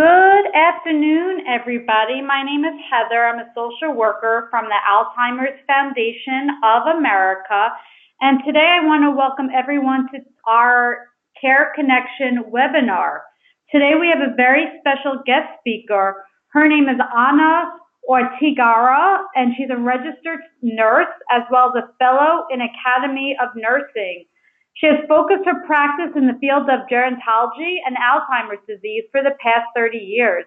Good afternoon, everybody. My name is Heather. I'm a social worker from the Alzheimer's Foundation of America. And today I want to welcome everyone to our Care Connection webinar. Today we have a very special guest speaker. Her name is Ana Ortigara, and she's a registered nurse as well as a fellow in Academy of Nursing. She has focused her practice in the field of gerontology and Alzheimer's disease for the past 30 years.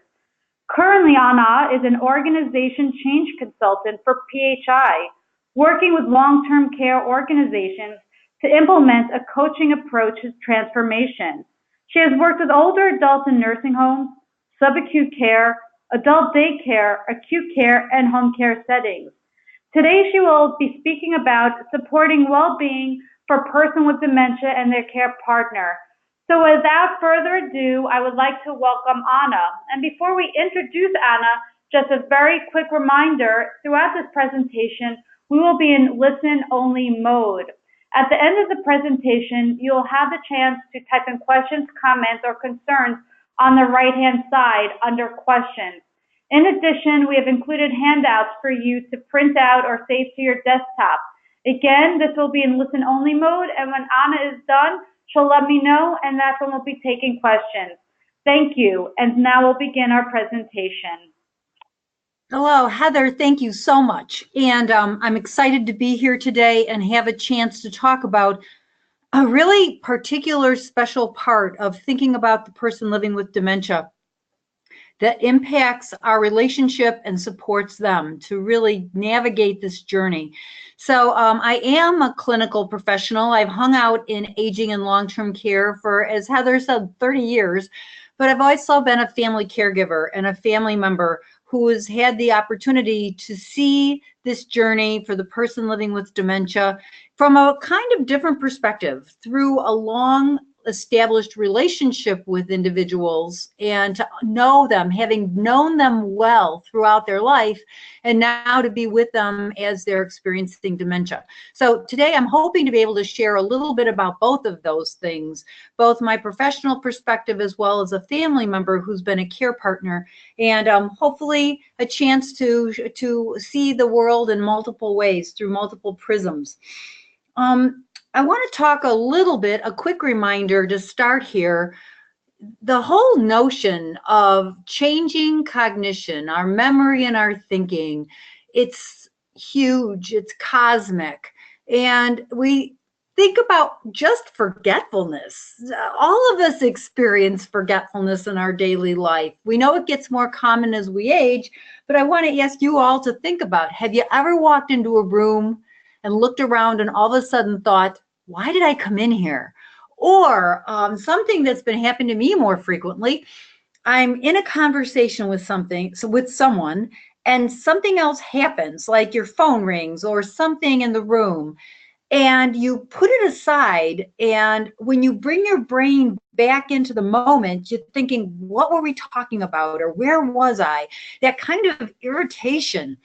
Currently, Ana is an organization change consultant for PHI, working with long-term care organizations to implement a coaching approach to transformation. She has worked with older adults in nursing homes, subacute care, adult daycare, acute care, and home care settings. Today, she will be speaking about supporting well-being for a person with dementia and their care partner. So without further ado, I would like to welcome Ana. And before we introduce Ana, just a very quick reminder, throughout this presentation, we will be in listen-only mode. At the end of the presentation, you'll have the chance to type in questions, comments, or concerns on the right-hand side under questions. In addition, we have included handouts for you to print out or save to your desktop. Again, this will be in listen-only mode, and when Ana is done, she'll let me know, and that's when we'll be taking questions. Thank you, and now we'll begin our presentation. Hello, Heather, thank you so much. And I'm excited to be here today and have a chance to talk about a really particular special part of thinking about the person living with dementia that impacts our relationship and supports them to really navigate this journey. So I am a clinical professional. I've hung out in aging and long-term care for, as Heather said, 30 years, but I've also been a family caregiver and a family member who has had the opportunity to see this journey for the person living with dementia from a kind of different perspective through a long established relationship with individuals and to know them, having known them well throughout their life, and now to be with them as they're experiencing dementia. So today I'm hoping to be able to share a little bit about both of those things, both my professional perspective as well as a family member who's been a care partner, and hopefully a chance to see the world in multiple ways through multiple prisms. I want to talk a little bit, a quick reminder to start here. The whole notion of changing cognition, our memory and our thinking, it's huge, it's cosmic. And we think about just forgetfulness. All of us experience forgetfulness in our daily life. We know it gets more common as we age, but I want to ask you all to think about, have you ever walked into a room and looked around and all of a sudden thought, why did I come in here? Or something that's been happening to me more frequently, I'm in a conversation with someone, and something else happens, like your phone rings or something in the room, and you put it aside, and when you bring your brain back into the moment, you're thinking, what were we talking about? Or where was I? That kind of irritation.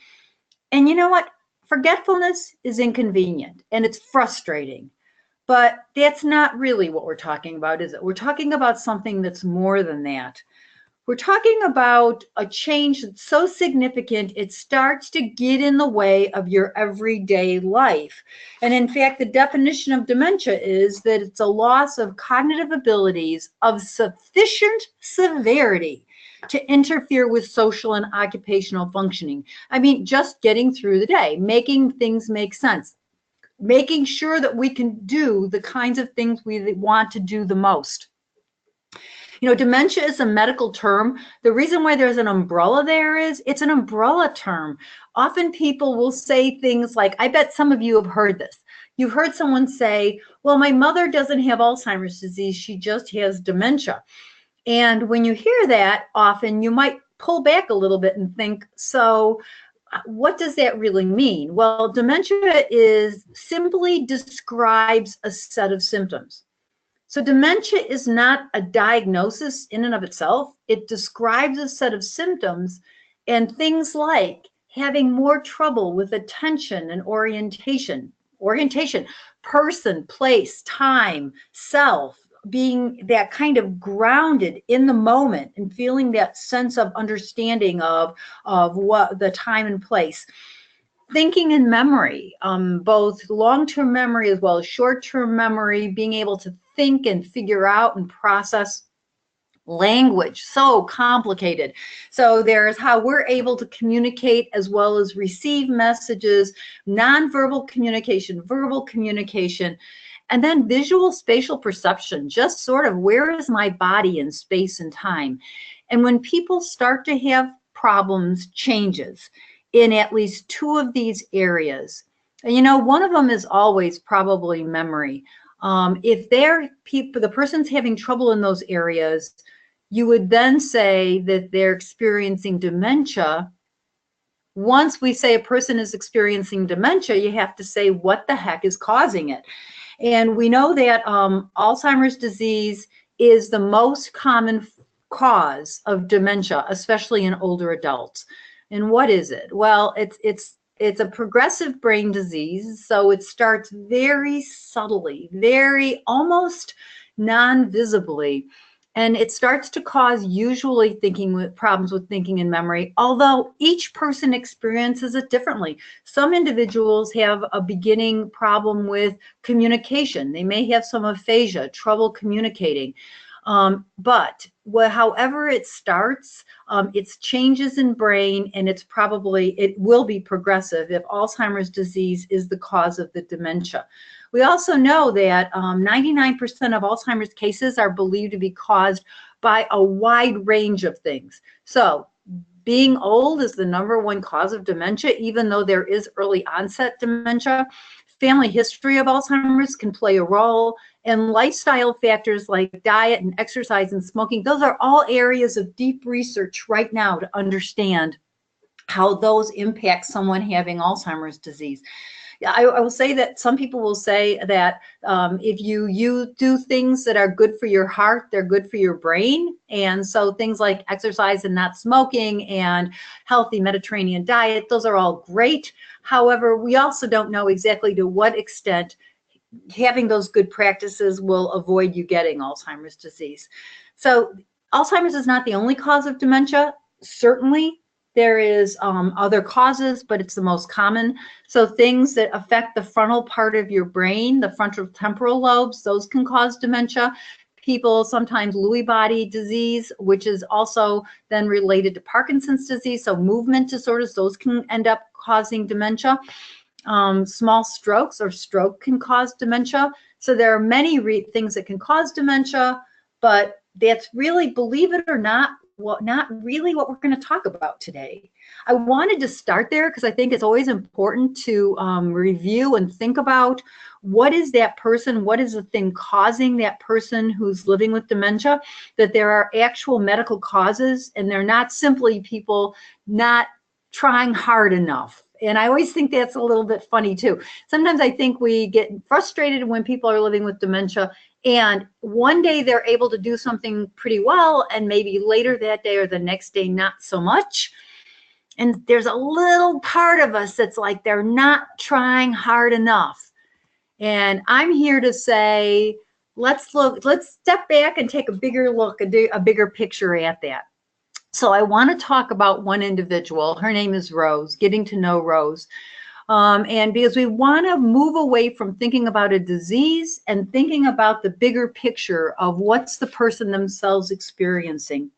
And you know what? Forgetfulness is inconvenient and it's frustrating, but that's not really what we're talking about, is it? We're talking about something that's more than that. We're talking about a change that's so significant, it starts to get in the way of your everyday life. And in fact, the definition of dementia is that it's a loss of cognitive abilities of sufficient severity to interfere with social and occupational functioning. I mean, just getting through the day, making things make sense, making sure that we can do the kinds of things we want to do the most. You know, dementia is a medical term. The reason why there's an umbrella there is it's an umbrella term. Often people will say things like, I bet some of you have heard this. You've heard someone say, well, my mother doesn't have Alzheimer's disease, she just has dementia. And when you hear that, often you might pull back a little bit and think, so what does that really mean? Well, dementia simply describes a set of symptoms. So dementia is not a diagnosis in and of itself. It describes a set of symptoms and things like having more trouble with attention and orientation, person, place, time, self, being that kind of grounded in the moment and feeling that sense of understanding of what the time and place. Thinking in memory, both long-term memory as well as short-term memory, being able to think and figure out and process. Language, so complicated. So there's how we're able to communicate as well as receive messages, nonverbal communication, verbal communication, and then visual spatial perception, just sort of where is my body in space and time. And when people start to have problems, changes in at least two of these areas, and one of them is always probably memory. If the person's having trouble in those areas, you would then say that they're experiencing dementia. Once we say a person is experiencing dementia, you have to say what the heck is causing it. And we know that Alzheimer's disease is the most common cause of dementia, especially in older adults. And what is it? Well, it's a progressive brain disease, so it starts very subtly, very almost non-visibly. And it starts to cause usually problems with thinking and memory, although each person experiences it differently. Some individuals have a beginning problem with communication. They may have some aphasia, trouble communicating. But however it starts, it's changes in brain, and it will be progressive if Alzheimer's disease is the cause of the dementia. We also know that 99% of Alzheimer's cases are believed to be caused by a wide range of things. So being old is the #1 cause of dementia, even though there is early onset dementia. Family history of Alzheimer's can play a role, and lifestyle factors like diet and exercise and smoking, those are all areas of deep research right now to understand how those impact someone having Alzheimer's disease. I will say that some people will say that if you do things that are good for your heart, they're good for your brain. And so things like exercise and not smoking and healthy Mediterranean diet, those are all great. However, we also don't know exactly to what extent having those good practices will avoid you getting Alzheimer's disease. So Alzheimer's is not the only cause of dementia, certainly. There is other causes, but it's the most common. So things that affect the frontal part of your brain, the frontal temporal lobes, those can cause dementia. People sometimes Lewy body disease, which is also then related to Parkinson's disease. So movement disorders, those can end up causing dementia. Small strokes or stroke can cause dementia. So there are many things that can cause dementia, but that's really, believe it or not, not really what we're going to talk about today. I wanted to start there because I think it's always important to review and think about what is that person, what is the thing causing that person who's living with dementia, that there are actual medical causes and they're not simply people not trying hard enough. And I always think that's a little bit funny too. Sometimes I think we get frustrated when people are living with dementia and one day they're able to do something pretty well, and maybe later that day or the next day, not so much. And there's a little part of us that's like, they're not trying hard enough. And I'm here to say, let's step back and take a bigger look, a bigger picture at that. So I want to talk about one individual. Her name is Rose, getting to know Rose. And because we want to move away from thinking about a disease and thinking about the bigger picture of what's the person themselves experiencing.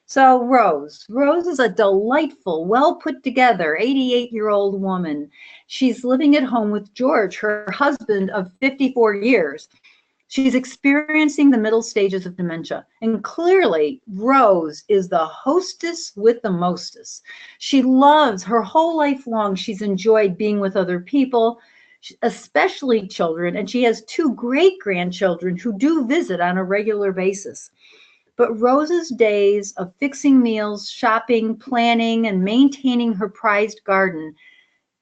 So Rose is a delightful, well put together 88-year-old woman. She's living at home with George, her husband of 54 years. She's experiencing the middle stages of dementia. And clearly, Rose is the hostess with the mostest. She loves her whole life long. She's enjoyed being with other people, especially children. And she has 2 great-grandchildren who do visit on a regular basis. But Rose's days of fixing meals, shopping, planning, and maintaining her prized garden,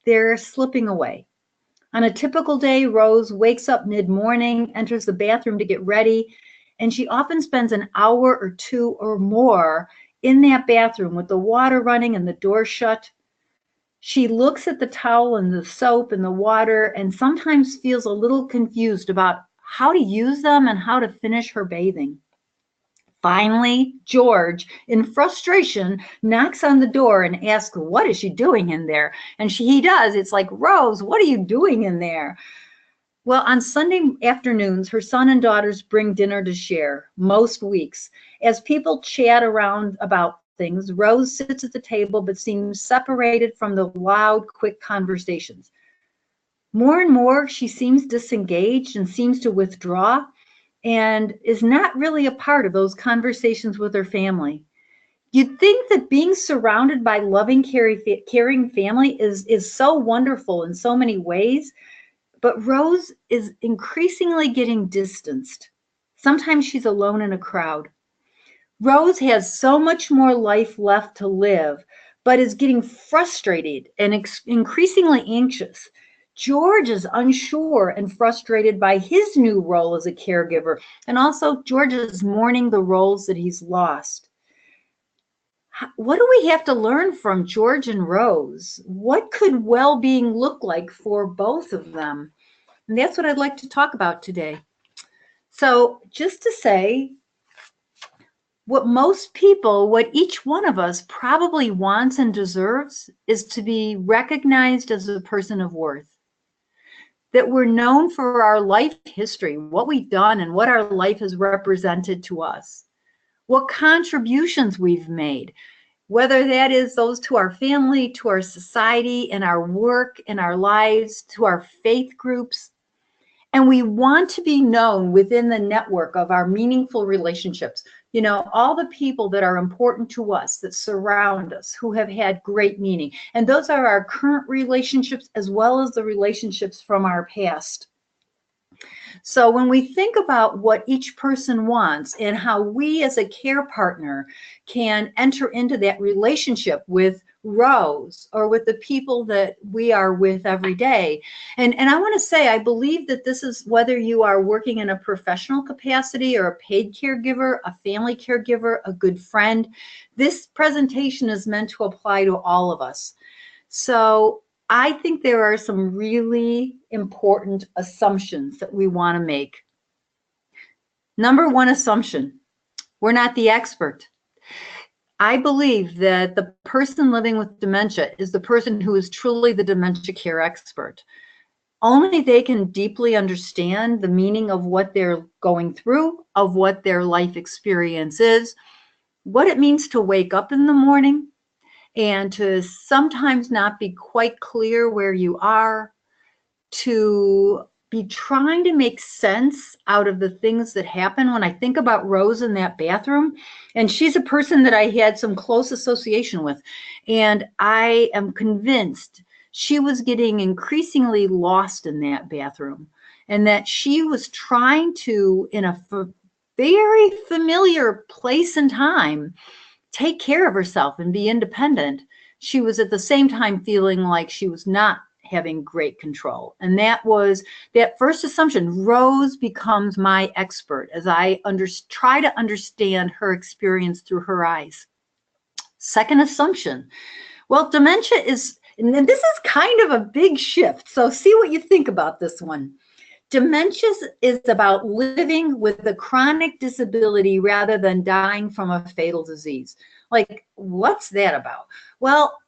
they're slipping away. On a typical day, Rose wakes up mid-morning, enters the bathroom to get ready, and she often spends an hour or 2 or more in that bathroom with the water running and the door shut. She looks at the towel and the soap and the water and sometimes feels a little confused about how to use them and how to finish her bathing. Finally, George, in frustration, knocks on the door and asks, what is she doing in there? And he does. It's like, Rose, what are you doing in there? Well, on Sunday afternoons, her son and daughters bring dinner to share most weeks. As people chat around about things, Rose sits at the table but seems separated from the loud, quick conversations. More and more, she seems disengaged and seems to withdraw and is not really a part of those conversations with her family. You'd think that being surrounded by loving, caring family is so wonderful in so many ways, but Rose is increasingly getting distanced. Sometimes she's alone in a crowd. Rose has so much more life left to live, but is getting frustrated and increasingly anxious. George is unsure and frustrated by his new role as a caregiver, and also George is mourning the roles that he's lost. What do we have to learn from George and Rose? What could well-being look like for both of them? And that's what I'd like to talk about today. So just to say, what each one of us probably wants and deserves is to be recognized as a person of worth. That we're known for our life history, what we've done and what our life has represented to us. What contributions we've made, whether that is those to our family, to our society, and our work, and our lives, to our faith groups. And we want to be known within the network of our meaningful relationships. You know, all the people that are important to us, that surround us, who have had great meaning. And those are our current relationships as well as the relationships from our past. So when we think about what each person wants and how we as a care partner can enter into that relationship with Rose or with the people that we are with every day. And I want to say, I believe that this is whether you are working in a professional capacity or a paid caregiver, a family caregiver, a good friend, this presentation is meant to apply to all of us. So I think there are some really important assumptions that we want to make. Number one assumption, we're not the expert. I believe that the person living with dementia is the person who is truly the dementia care expert. Only they can deeply understand the meaning of what they're going through, of what their life experience is, what it means to wake up in the morning, and to sometimes not be quite clear where you are, to be trying to make sense out of the things that happen. When I think about Rose in that bathroom, and she's a person that I had some close association with, and I am convinced she was getting increasingly lost in that bathroom, and that she was trying to, in a very familiar place and time, take care of herself and be independent. She was at the same time feeling like she was not having great control. And that was that first assumption. Rose becomes my expert as I try to understand her experience through her eyes. Second assumption. Well, dementia is, and this is kind of a big shift. So see what you think about this one. Dementia is about living with a chronic disability rather than dying from a fatal disease. Like, what's that about? Well,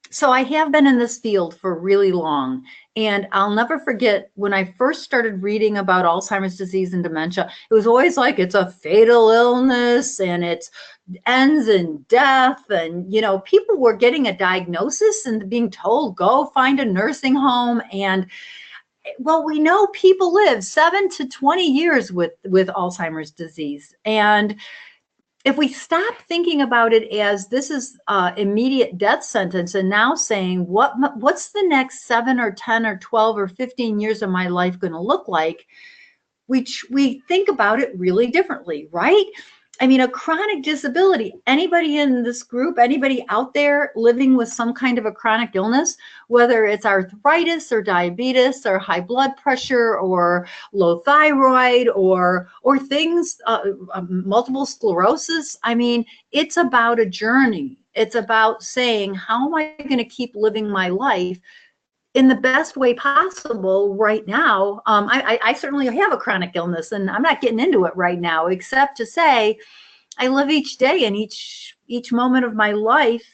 so I have been in this field for really long, and I'll never forget when I first started reading about Alzheimer's disease and dementia, it was always like it's a fatal illness and it ends in death. And, you know, people were getting a diagnosis and being told, go find a nursing home. And well, we know people live 7 to 20 years with Alzheimer's disease. And if we stop thinking about it as this is immediate death sentence and now saying, what's the next 7 or 10 or 12 or 15 years of my life going to look like, we think about it really differently, right? I mean, a chronic disability, anybody in this group, anybody out there living with some kind of a chronic illness, whether it's arthritis or diabetes or high blood pressure or low thyroid or things, multiple sclerosis. I mean, it's about a journey. It's about saying, how am I going to keep living my life in the best way possible right now. I certainly have a chronic illness, and I'm not getting into it right now, except to say I live each day and each moment of my life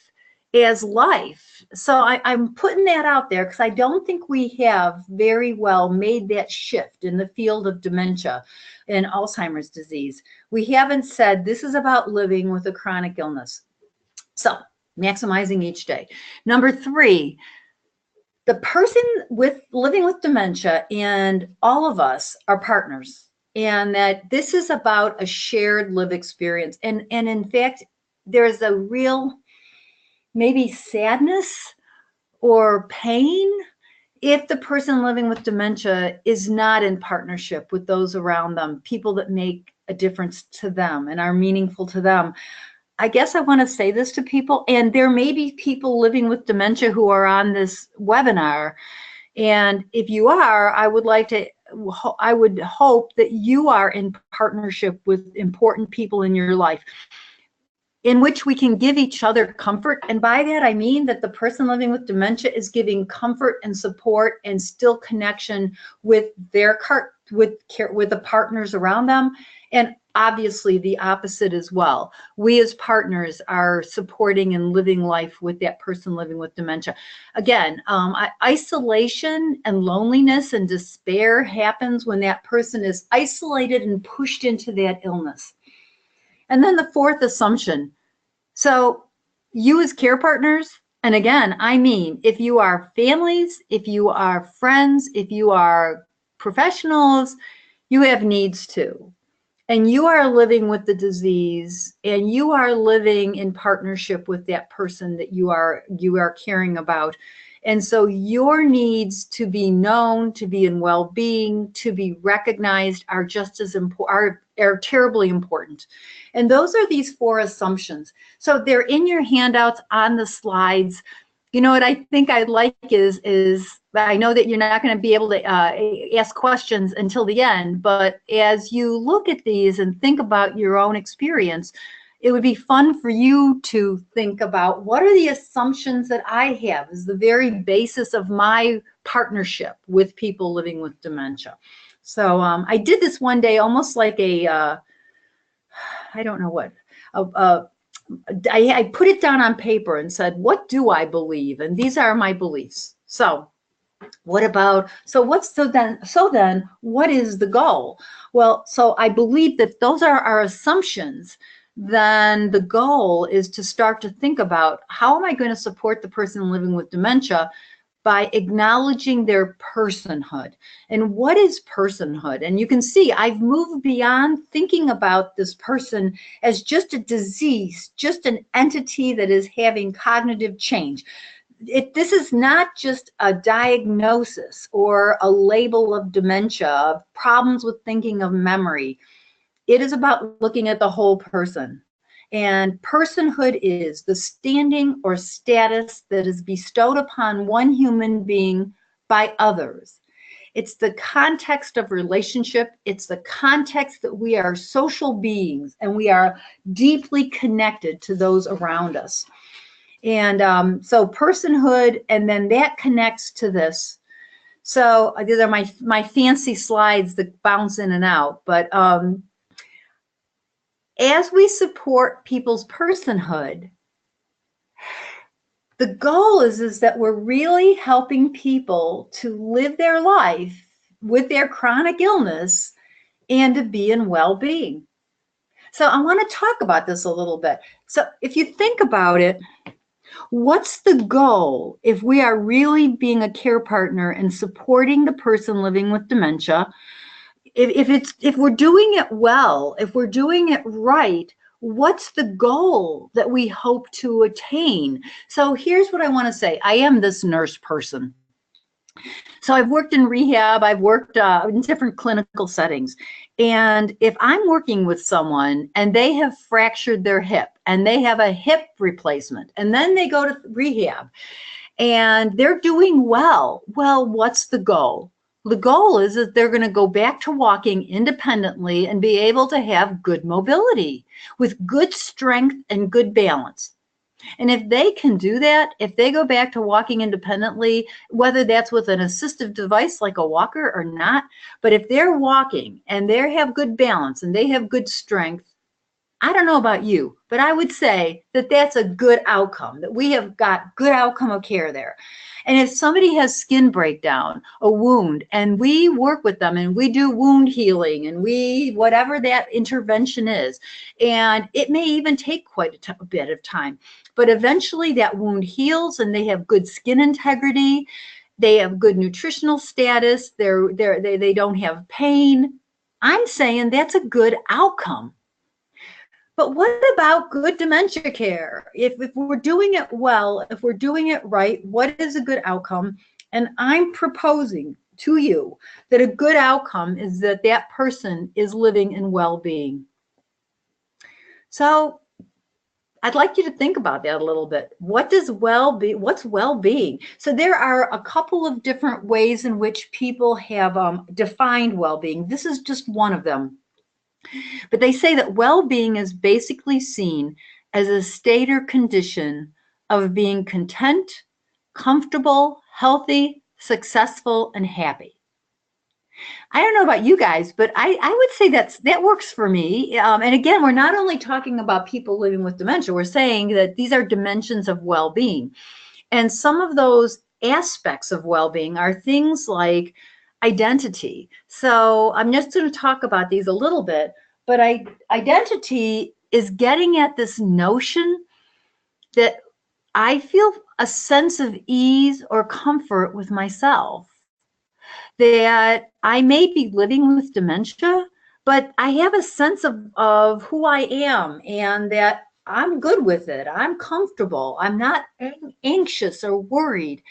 as life. So I'm putting that out there because I don't think we have very well made that shift in the field of dementia and Alzheimer's disease. We haven't said this is about living with a chronic illness. So maximizing each day. Number 3, the person with living with dementia and all of us are partners, and that this is about a shared live experience. And in fact, there's a real maybe sadness or pain if the person living with dementia is not in partnership with those around them, people that make a difference to them and are meaningful to them. I guess I want to say this to people, and there may be people living with dementia who are on this webinar. And if you are, I would hope that you are in partnership with important people in your life in which we can give each other comfort. And by that, I mean that the person living with dementia is giving comfort and support and still connection with with the partners around them. And obviously the opposite as well. We as partners are supporting and living life with that person living with dementia. Again, isolation and loneliness and despair happens when that person is isolated and pushed into that illness. And then the 4th assumption. So you as care partners, and again, I mean, if you are families, if you are friends, if you are professionals, you have needs too. And you are living with the disease, and you are living in partnership with that person that you are caring about. And so your needs to be known, to be in well-being, to be recognized are just as important, are terribly important. And those are these 4 assumptions. So they're in your handouts on the slides. You know what I think I'd like is I know that you're not going to be able to ask questions until the end, but as you look at these and think about your own experience, it would be fun for you to think about what are the assumptions that I have as the very basis of my partnership with people living with dementia. So I did this one day, almost like I don't know what, I put it down on paper and said, what do I believe? And these are my beliefs. So then what is the goal? Well, so I believe that those are our assumptions. Then the goal is to start to think about, how am I going to support the person living with dementia by acknowledging their personhood. And what is personhood? And you can see I've moved beyond thinking about this person as just a disease, just an entity that is having cognitive change. This is not just a diagnosis or a label of dementia, of problems with thinking of memory. It is about looking at the whole person. And personhood is the standing or status that is bestowed upon one human being by others. It's the context of relationship. It's the context that we are social beings and we are deeply connected to those around us. And so personhood, and then that connects to this. So these are my fancy slides that bounce in and out. But as we support people's personhood, the goal is that we're really helping people to live their life with their chronic illness and to be in well-being. So I want to talk about this a little bit. So if you think about it, what's the goal if we are really being a care partner and supporting the person living with dementia? If we're doing it well, if we're doing it right, what's the goal that we hope to attain? So here's what I want to say. I am this nurse person. So I've worked in rehab, I've worked in different clinical settings. And if I'm working with someone and they have fractured their hip and they have a hip replacement and then they go to rehab and they're doing well, what's the goal? The goal is that they're going to go back to walking independently and be able to have good mobility with good strength and good balance. And if they can do that, if they go back to walking independently, whether that's with an assistive device like a walker or not, but if they're walking and they have good balance and they have good strength, I don't know about you, but I would say that that's a good outcome, that we have got good outcome of care there. And if somebody has skin breakdown, a wound, and we work with them and we do wound healing and we, whatever that intervention is, and it may even take quite a bit of time, but eventually that wound heals and they have good skin integrity, they have good nutritional status, they don't have pain. I'm saying that's a good outcome. But what about good dementia care? If we're doing it well, if we're doing it right, what is a good outcome? And I'm proposing to you that a good outcome is that that person is living in well-being. So I'd like you to think about that a little bit. What does well-being, what's well-being? So there are a couple of different ways in which people have defined well-being. This is just one of them. But they say that well-being is basically seen as a state or condition of being content, comfortable, healthy, successful, and happy. I don't know about you guys, but I would say that works for me. And again, we're not only talking about people living with dementia, we're saying that these are dimensions of well-being. And some of those aspects of well-being are things like identity. So I'm just going to talk about these a little bit, but identity is getting at this notion that I feel a sense of ease or comfort with myself, that I may be living with dementia, but I have a sense of who I am and that I'm good with it. I'm comfortable. I'm not anxious or worried.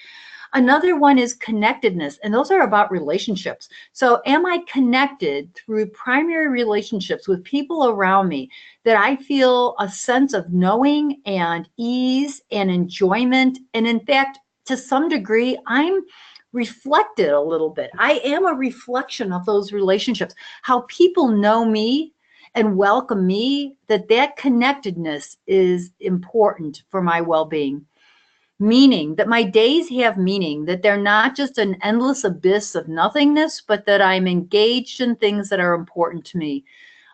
Another one is connectedness, and those are about relationships. So am I connected through primary relationships with people around me that I feel a sense of knowing and ease and enjoyment? And in fact, to some degree, I'm reflected a little bit. I am a reflection of those relationships, how people know me and welcome me, that connectedness is important for my well-being. Meaning, that my days have meaning, that they're not just an endless abyss of nothingness, but that I'm engaged in things that are important to me.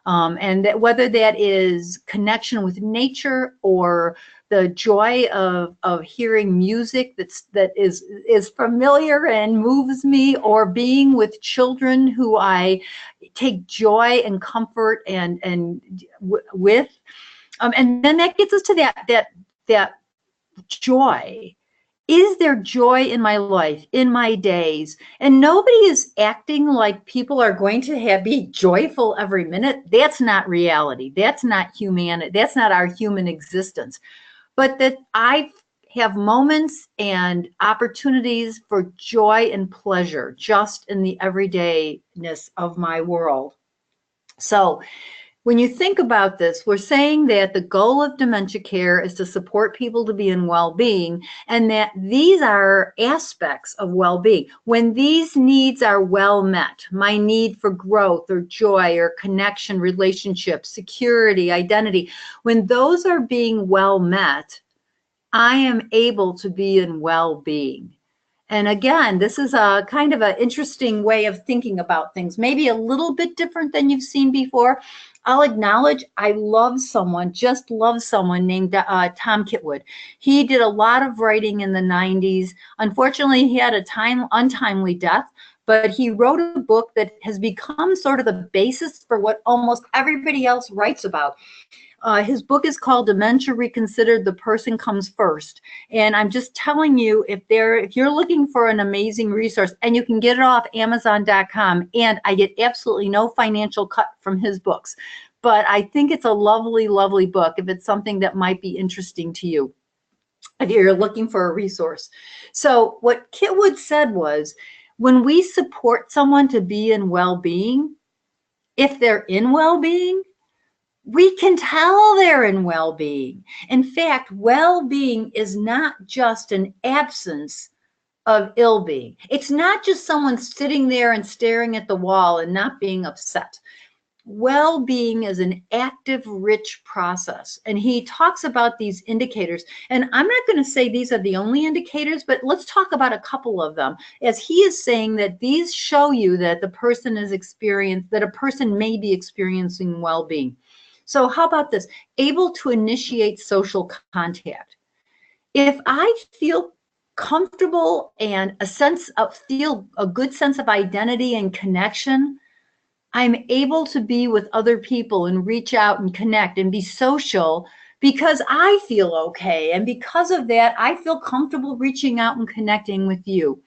And that whether that is connection with nature or the joy of hearing music that is familiar and moves me, or being with children who I take joy and comfort with. And then that gets us to that joy. Is there joy in my life, in my days? And nobody is acting like people are going to be joyful every minute. That's not reality. That's not humanity. That's not our human existence. But that I have moments and opportunities for joy and pleasure just in the everydayness of my world. So when you think about this, we're saying that the goal of dementia care is to support people to be in well-being, and that these are aspects of well-being. When these needs are well met, my need for growth or joy or connection, relationship, security, identity, when those are being well met, I am able to be in well-being. And again, this is a kind of an interesting way of thinking about things, maybe a little bit different than you've seen before. I'll acknowledge I just love someone named Tom Kitwood. He did a lot of writing in the 90s. Unfortunately, he had a untimely death, but he wrote a book that has become sort of the basis for what almost everybody else writes about. His book is called Dementia Reconsidered, The Person Comes First. And I'm just telling you, if you're looking for an amazing resource, and you can get it off Amazon.com, and I get absolutely no financial cut from his books, but I think it's a lovely, lovely book if it's something that might be interesting to you, if you're looking for a resource. So what Kitwood said was, when we support someone to be in well-being, if they're in well-being, we can tell they're in well-being. In fact, well-being is not just an absence of ill-being. It's not just someone sitting there and staring at the wall and not being upset. well-being is an active, rich process. And he talks about these indicators. And I'm not going to say these are the only indicators, but let's talk about a couple of them. As he is saying that these show you that the person is experienced, that a person may be experiencing well-being. So how about this? Able to initiate social contact. If I feel comfortable and feel a good sense of identity and connection, I'm able to be with other people and reach out and connect and be social because I feel okay. And because of that, I feel comfortable reaching out and connecting with you.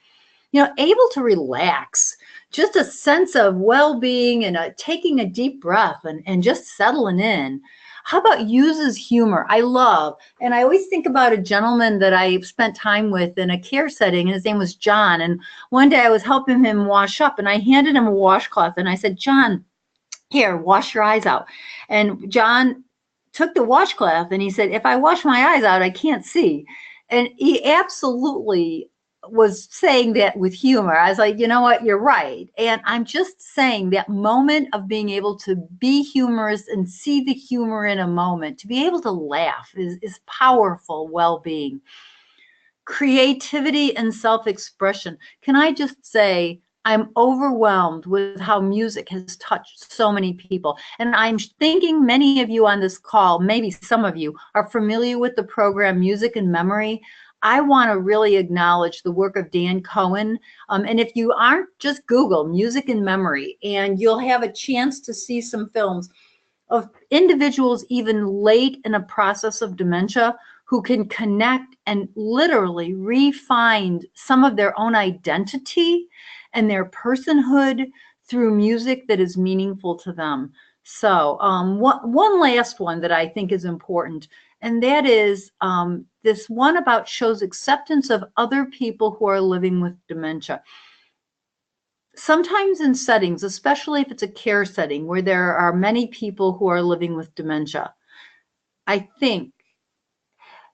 Able to relax, just a sense of well-being and taking a deep breath and just settling in. How about uses humor? I love, and I always think about a gentleman that I spent time with in a care setting, and his name was John. And one day I was helping him wash up, and I handed him a washcloth, and I said, John, here, wash your eyes out. And John took the washcloth, and he said, if I wash my eyes out, I can't see. And he absolutely was saying that with humor. I was like, you know what, you're right. And I'm just saying that moment of being able to be humorous and see the humor in a moment, to be able to laugh is powerful well-being. Creativity and self-expression. Can I just say, I'm overwhelmed with how music has touched so many people. And I'm thinking many of you on this call, maybe some of you, are familiar with the program Music and Memory. I want to really acknowledge the work of Dan Cohen. And if you aren't, just Google Music and Memory, and you'll have a chance to see some films of individuals even late in a process of dementia who can connect and literally refine some of their own identity and their personhood through music that is meaningful to them. So one last one that I think is important, and that is this one about shows acceptance of other people who are living with dementia. Sometimes in settings, especially if it's a care setting where there are many people who are living with dementia, I think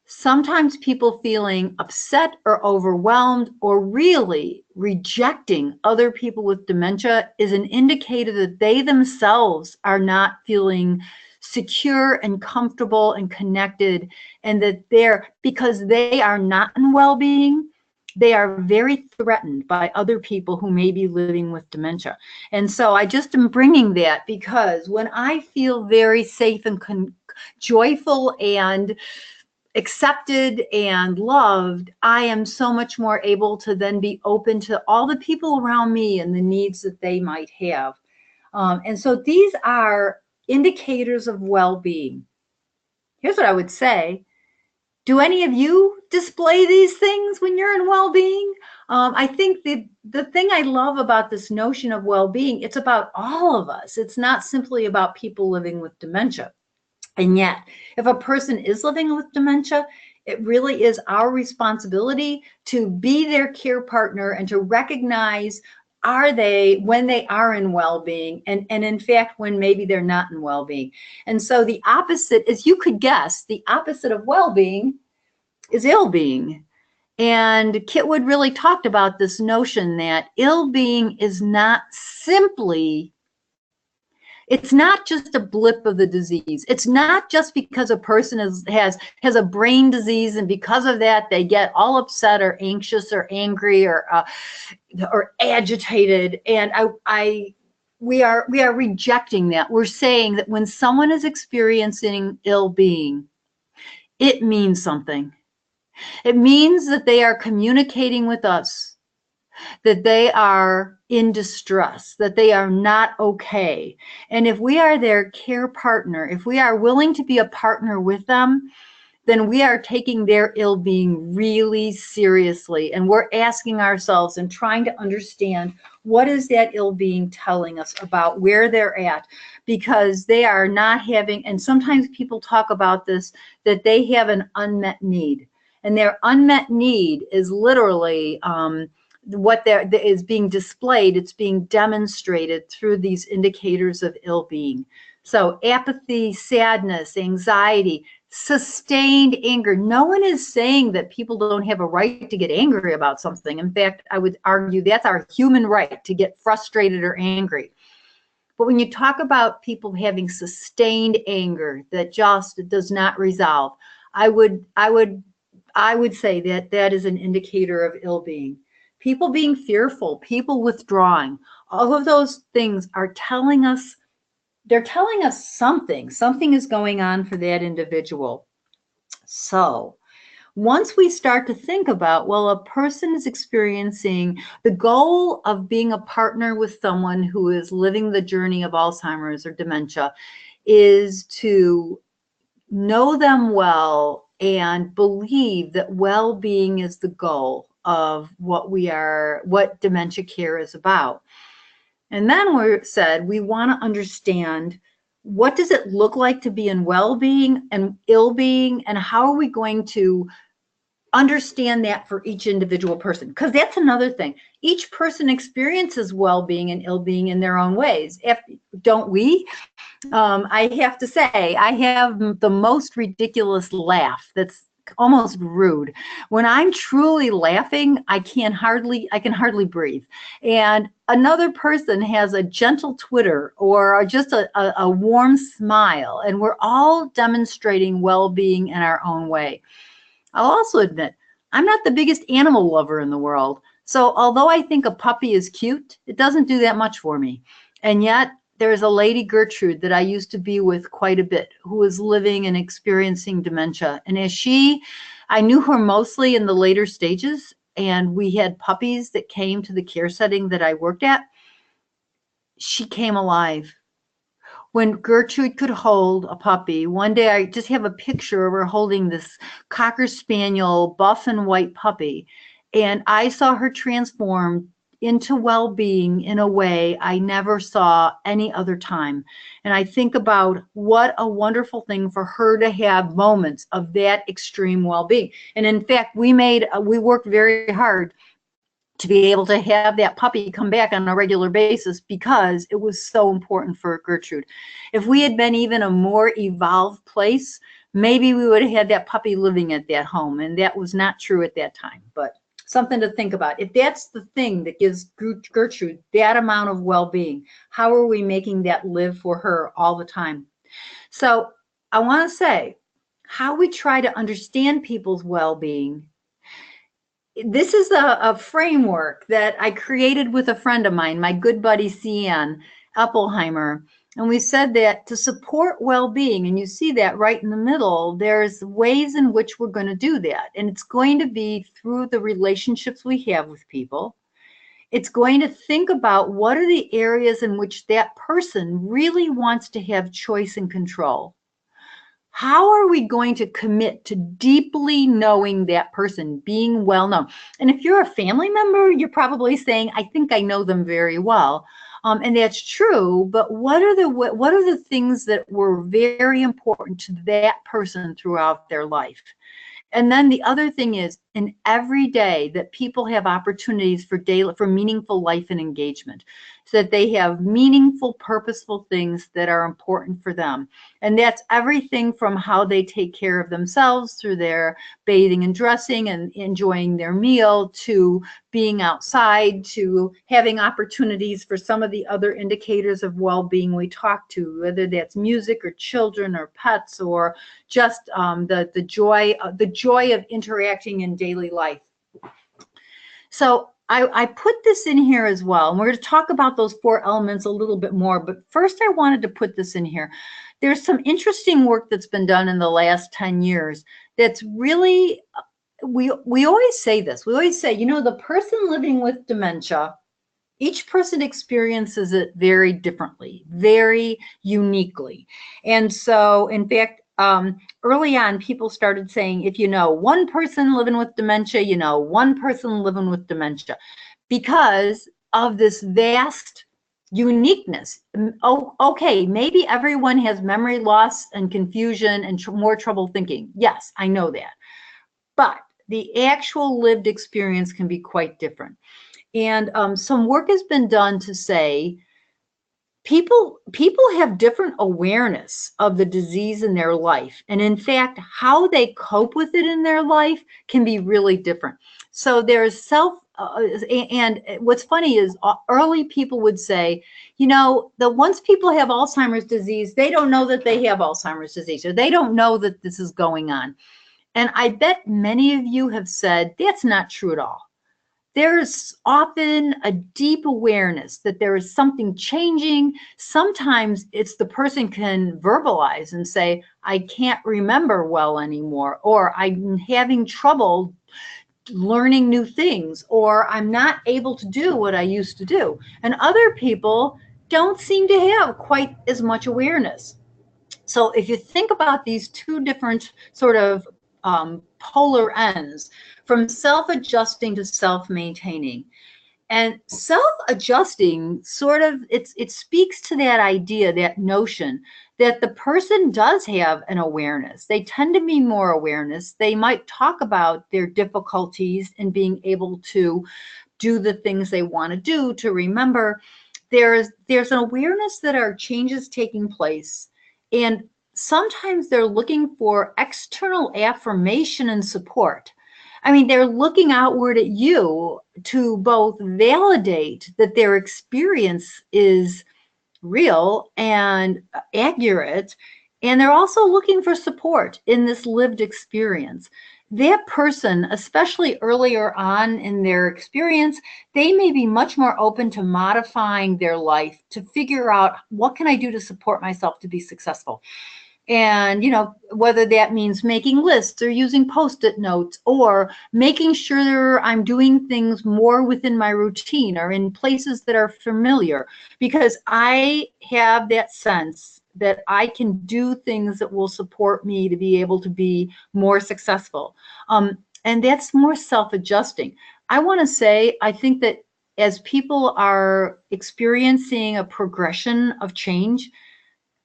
sometimes people feeling upset or overwhelmed or really rejecting other people with dementia is an indicator that they themselves are not feeling secure and comfortable and connected, and that because they are not in well-being, they are very threatened by other people who may be living with dementia. And so I just am bringing that because when I feel very safe and joyful and accepted and loved, I am so much more able to then be open to all the people around me and the needs that they might have. And so these are indicators of well-being. Here's what I would say. Do any of you display these things when you're in well-being? I think the thing I love about this notion of well-being, it's about all of us. It's not simply about people living with dementia. And yet, if a person is living with dementia, it really is our responsibility to be their care partner and to recognize when they are in well-being, and in fact, when maybe they're not in well-being. And so the opposite, as you could guess, the opposite of well-being is ill-being. And Kitwood really talked about this notion that ill-being is not simply, it's not just a blip of the disease. It's not just because a person has a brain disease and because of that they get all upset or anxious or angry or agitated. And we are rejecting that. We're saying that when someone is experiencing ill-being, it means something. It means that they are communicating with us, that they are in distress, that they are not okay. And if we are their care partner, if we are willing to be a partner with them, then we are taking their ill-being really seriously. And we're asking ourselves and trying to understand, what is that ill-being telling us about where they're at? Because they are not having, and sometimes people talk about this, that they have an unmet need. And their unmet need is literally what is being displayed. It's being demonstrated through these indicators of ill-being. So apathy, sadness, anxiety, sustained anger. No one is saying that people don't have a right to get angry about something. In fact, I would argue that's our human right to get frustrated or angry. But when you talk about people having sustained anger that just does not resolve, I would I would I would say that that is an indicator of ill-being. People being fearful, people withdrawing, all of those things are telling us, they're telling us something. Something is going on for that individual. So, once we start to think about, well, a person is experiencing the goal of being a partner with someone who is living the journey of Alzheimer's or dementia is to know them well and believe that well-being is the goal of what dementia care is about. And then we said we want to understand, what does it look like to be in well-being and ill-being, and how are we going to understand that for each individual person? Because that's another thing. Each person experiences well-being and ill-being in their own ways. Don't we? I have to say, I have the most ridiculous laugh that's almost rude. When I'm truly laughing, I can hardly breathe. And another person has a gentle twitter or just a warm smile, and we're all demonstrating well-being in our own way. I'll also admit, I'm not the biggest animal lover in the world. So although I think a puppy is cute, it doesn't do that much for me. And yet there's a lady, Gertrude, that I used to be with quite a bit, who was living and experiencing dementia. And I knew her mostly in the later stages, and we had puppies that came to the care setting that I worked at. She came alive. When Gertrude could hold a puppy, one day I just have a picture of her holding this Cocker Spaniel, buff and white puppy, and I saw her transform into well-being in a way I never saw any other time. And I think about what a wonderful thing for her to have moments of that extreme well-being. And in fact, we worked very hard to be able to have that puppy come back on a regular basis because it was so important for Gertrude. If we had been even a more evolved place, maybe we would have had that puppy living at that home, and that was not true at that time. But something to think about. If that's the thing that gives Gertrude that amount of well-being, how are we making that live for her all the time? So I want to say, how we try to understand people's well-being. This is a framework that I created with a friend of mine, my good buddy Cian Eppelheimer. And we said that to support well-being, and you see that right in the middle, there's ways in which we're going to do that. And it's going to be through the relationships we have with people. It's going to think about what are the areas in which that person really wants to have choice and control. How are we going to commit to deeply knowing that person, being well known? And if you're a family member, you're probably saying, I think I know them very well. And that's true, but what are the things that were very important to that person throughout their life? And then the other thing is, in every day that people have opportunities for meaningful life and engagement, so that they have meaningful, purposeful things that are important for them. And that's everything from how they take care of themselves through their bathing and dressing and enjoying their meal, to being outside, to having opportunities for some of the other indicators of well-being we talk to, whether that's music or children or pets or just the joy of interacting in daily life. So I put this in here as well, and we're going to talk about those 4 elements a little bit more, but first I wanted to put this in here. There's some interesting work that's been done in the last 10 years that's really, we always say this, the person living with dementia, each person experiences it very differently, very uniquely. And so, in fact, early on, people started saying, if you know one person living with dementia, you know one person living with dementia, because of this vast uniqueness. Oh, okay, maybe everyone has memory loss and confusion and more trouble thinking. Yes, I know that. But the actual lived experience can be quite different. And some work has been done to say, people have different awareness of the disease in their life, and in fact how they cope with it in their life can be really different. So there's and what's funny is early people would say, the once people have Alzheimer's disease, they don't know that they have Alzheimer's disease, or they don't know that this is going on. And I bet many of you have said that's not true at all. There's often a deep awareness that there is something changing. Sometimes it's the person can verbalize and say, I can't remember well anymore, or I'm having trouble learning new things, or I'm not able to do what I used to do. And other people don't seem to have quite as much awareness. So if you think about these two different sort of polar ends, from self-adjusting to self-maintaining. And self-adjusting sort of, it speaks to that idea, that notion that the person does have an awareness. They tend to be more awareness. They might talk about their difficulties in being able to do the things they want to do, to remember. There's an awareness that are changes taking place, and sometimes they're looking for external affirmation and support. I mean, they're looking outward at you to both validate that their experience is real and accurate, and they're also looking for support in this lived experience. That person, especially earlier on in their experience, they may be much more open to modifying their life to figure out, what can I do to support myself to be successful? And, whether that means making lists or using Post-it notes, or making sure I'm doing things more within my routine or in places that are familiar, because I have that sense that I can do things that will support me to be able to be more successful. And that's more self-adjusting. I want to say, I think that as people are experiencing a progression of change,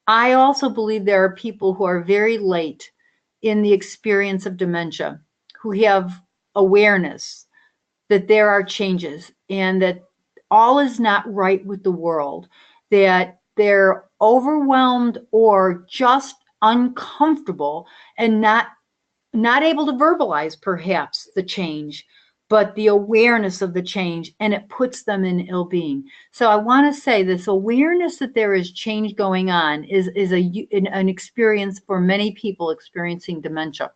I also believe there are people who are very late in the experience of dementia, who have awareness that there are changes and that all is not right with the world, that they're overwhelmed or just uncomfortable and not able to verbalize perhaps the change, but the awareness of the change, and it puts them in ill-being. So I want to say this awareness that there is change going on is an experience for many people experiencing dementia.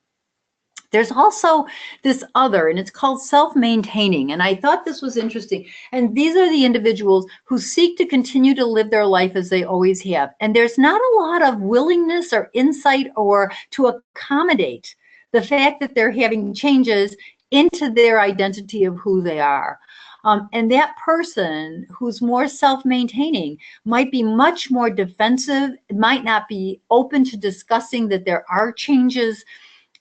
There's also this other, and it's called self-maintaining. And I thought this was interesting. And these are the individuals who seek to continue to live their life as they always have. And there's not a lot of willingness or insight or to accommodate the fact that they're having changes into their identity of who they are. And that person who's more self-maintaining might be much more defensive, might not be open to discussing that there are changes.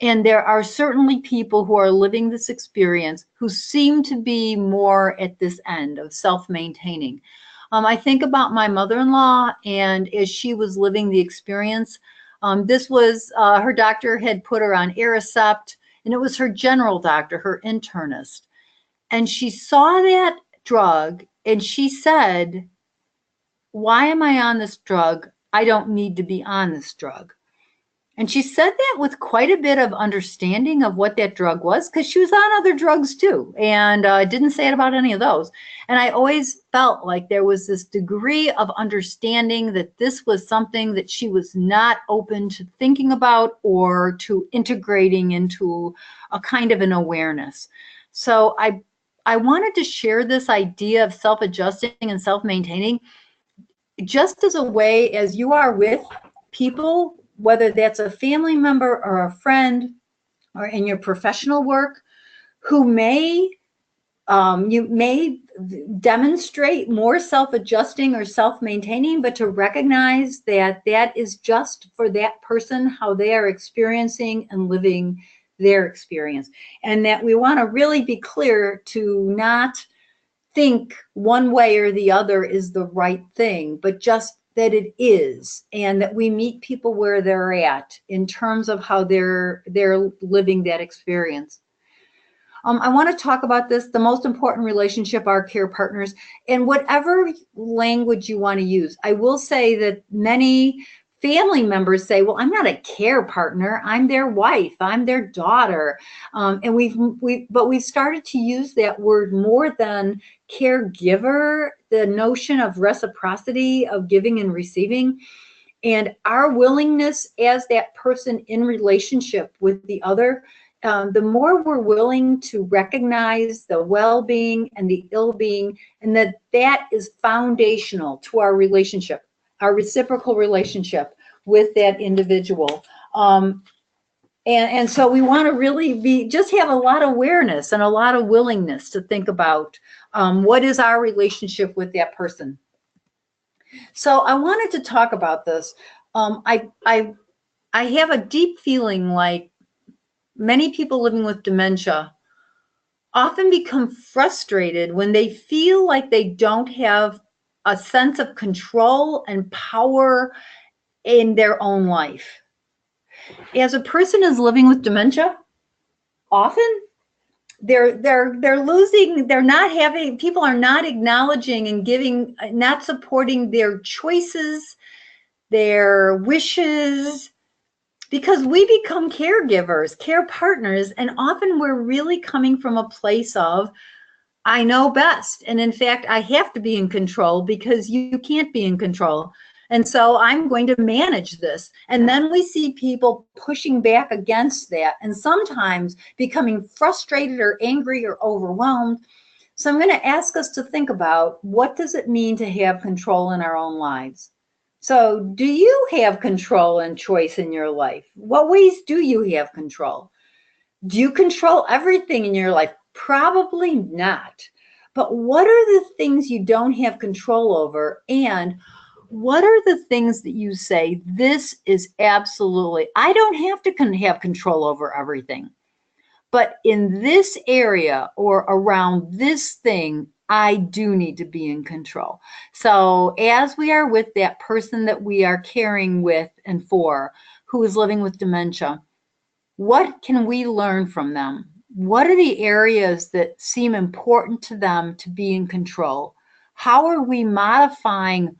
And there are certainly people who are living this experience who seem to be more at this end of self-maintaining. I think about my mother-in-law, and as she was living the experience, this was, her doctor had put her on Aricept, and it was her general doctor, her internist. And she saw that drug, and she said, why am I on this drug? I don't need to be on this drug. And she said that with quite a bit of understanding of what that drug was, because she was on other drugs too, and didn't say it about any of those. And I always felt like there was this degree of understanding that this was something that she was not open to thinking about or to integrating into a kind of an awareness. So I wanted to share this idea of self-adjusting and self-maintaining just as a way, as you are with people, whether that's a family member or a friend or in your professional work, who you may demonstrate more self-adjusting or self-maintaining, but to recognize that that is just for that person, how they are experiencing and living their experience. And that we want to really be clear to not think one way or the other is the right thing, but just that it is, and that we meet people where they're at in terms of how they're living that experience. I want to talk about this. The most important relationship are care partners, and whatever language you want to use. I will say that many family members say, well, I'm not a care partner. I'm their wife. I'm their daughter. And we've started to use that word more than caregiver, the notion of reciprocity of giving and receiving, and our willingness as that person in relationship with the other. The more we're willing to recognize the well-being and the ill-being, and that is foundational to our relationship, our reciprocal relationship with that individual. And so we want to really just have a lot of awareness and a lot of willingness to think about what is our relationship with that person. So I wanted to talk about this. I have a deep feeling like many people living with dementia often become frustrated when they feel like they don't have a sense of control and power in their own life. As a person is living with dementia, often they're losing, they're not having, people are not acknowledging and giving, not supporting their choices, their wishes, because we become caregivers, care partners, and often we're really coming from a place of, I know best. And in fact, I have to be in control because you can't be in control. And so I'm going to manage this. And then we see people pushing back against that and sometimes becoming frustrated or angry or overwhelmed. So I'm going to ask us to think about, what does it mean to have control in our own lives? So do you have control and choice in your life? What ways do you have control? Do you control everything in your life? Probably not. But what are the things you don't have control over? And what are the things that you say, this is absolutely, I don't have to have control over everything. But in this area or around this thing, I do need to be in control. So as we are with that person that we are caring with and for, who is living with dementia, what can we learn from them? What are the areas that seem important to them to be in control? How are we modifying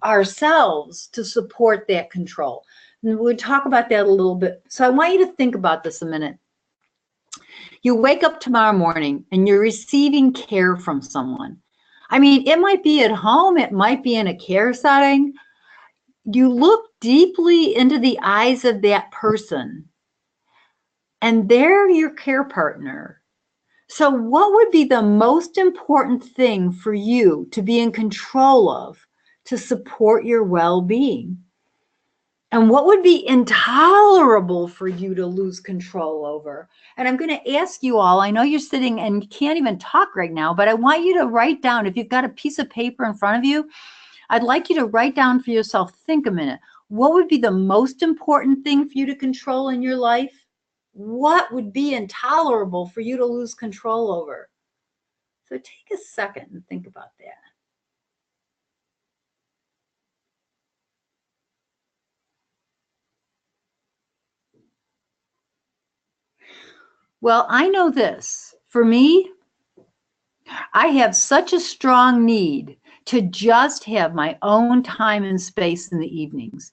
ourselves to support that control? And we'll talk about that a little bit. So I want you to think about this a minute. You wake up tomorrow morning and you're receiving care from someone. I mean, it might be at home, it might be in a care setting. You look deeply into the eyes of that person, and they're your care partner. So what would be the most important thing for you to be in control of to support your well-being? And what would be intolerable for you to lose control over? And I'm going to ask you all, I know you're sitting and you can't even talk right now, but I want you to write down, if you've got a piece of paper in front of you, I'd like you to write down for yourself, think a minute, what would be the most important thing for you to control in your life? What would be intolerable for you to lose control over? So take a second and think about that. Well, I know this. For me, I have such a strong need to just have my own time and space in the evenings.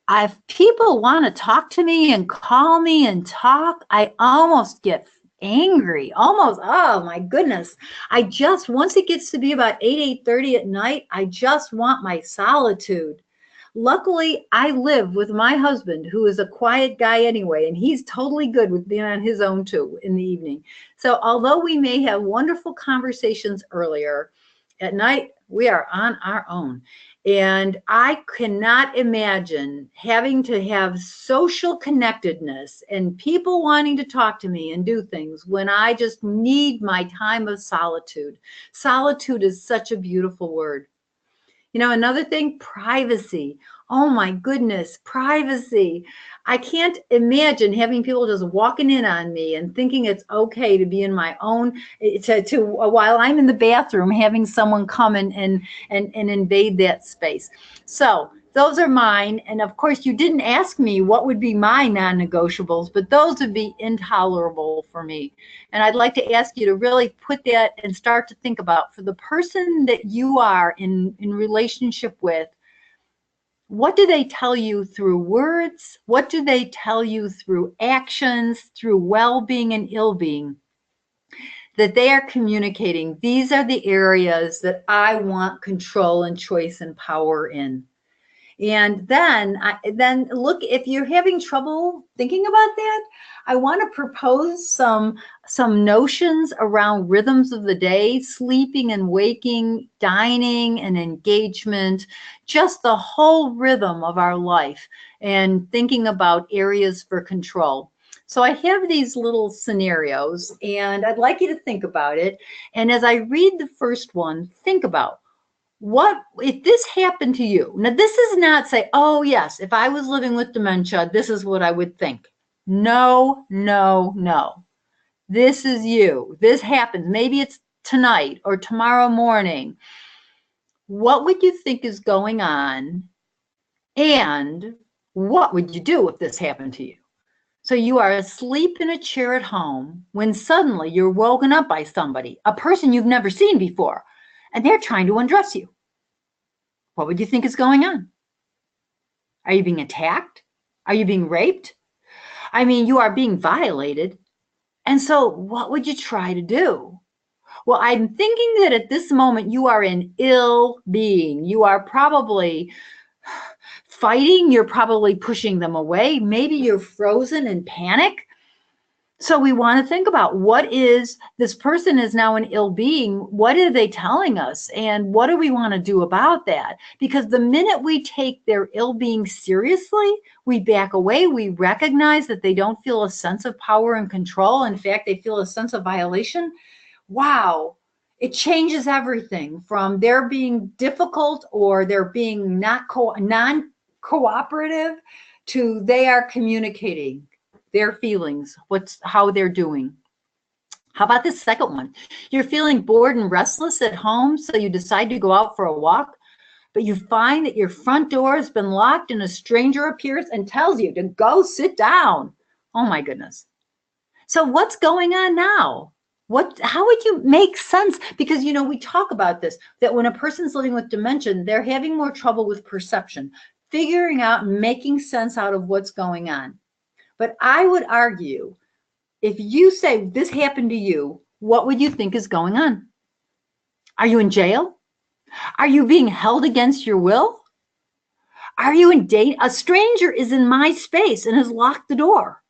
If people want to talk to me and call me and talk, I almost get angry, almost, oh my goodness. Once it gets to be about 8:30 at night, I just want my solitude. Luckily, I live with my husband, who is a quiet guy anyway, and he's totally good with being on his own too in the evening. So although we may have wonderful conversations earlier, at night, we are on our own. And I cannot imagine having to have social connectedness and people wanting to talk to me and do things when I just need my time of solitude. Solitude is such a beautiful word. You know, another thing, privacy. Oh my goodness, privacy. I can't imagine having people just walking in on me and thinking it's okay to be in my own, while I'm in the bathroom, having someone come and invade that space. So those are mine. And of course, you didn't ask me what would be my non-negotiables, but those would be intolerable for me. And I'd like to ask you to really put that and start to think about, for the person that you are in relationship with, what do they tell you through words? What do they tell you through actions, through well-being and ill-being, that they are communicating? These are the areas that I want control and choice and power in. And then look, if you're having trouble thinking about that, I want to propose some notions around rhythms of the day, sleeping and waking, dining and engagement, just the whole rhythm of our life, and thinking about areas for control. So I have these little scenarios, and I'd like you to think about it. And as I read the first one, think about, what if this happened to you? Now, this is not say, oh, yes, if I was living with dementia, this is what I would think. No, no, no. This is you. This happens. Maybe it's tonight or tomorrow morning. What would you think is going on? And what would you do if this happened to you? So you are asleep in a chair at home when suddenly you're woken up by somebody, a person you've never seen before, and they're trying to undress you. What would you think is going on? Are you being attacked? Are you being raped? I mean, you are being violated. And so what would you try to do? Well, I'm thinking that at this moment you are in ill being. You are probably fighting. You're probably pushing them away. Maybe you're frozen in panic. So we want to think about, what is, this person is now an ill being. What are they telling us? And what do we want to do about that? Because the minute we take their ill being seriously, we back away. We recognize that they don't feel a sense of power and control. In fact, they feel a sense of violation. Wow. It changes everything from their being difficult or their being non-cooperative to they are communicating their feelings, how they're doing. How about this second one? You're feeling bored and restless at home, so you decide to go out for a walk, but you find that your front door has been locked and a stranger appears and tells you to go sit down. Oh my goodness. So what's going on now? How would you make sense? Because, we talk about this, that when a person's living with dementia, they're having more trouble with perception, figuring out and making sense out of what's going on. But I would argue, if you say this happened to you, what would you think is going on? Are you in jail? Are you being held against your will? Are you in danger? A stranger is in my space and has locked the door.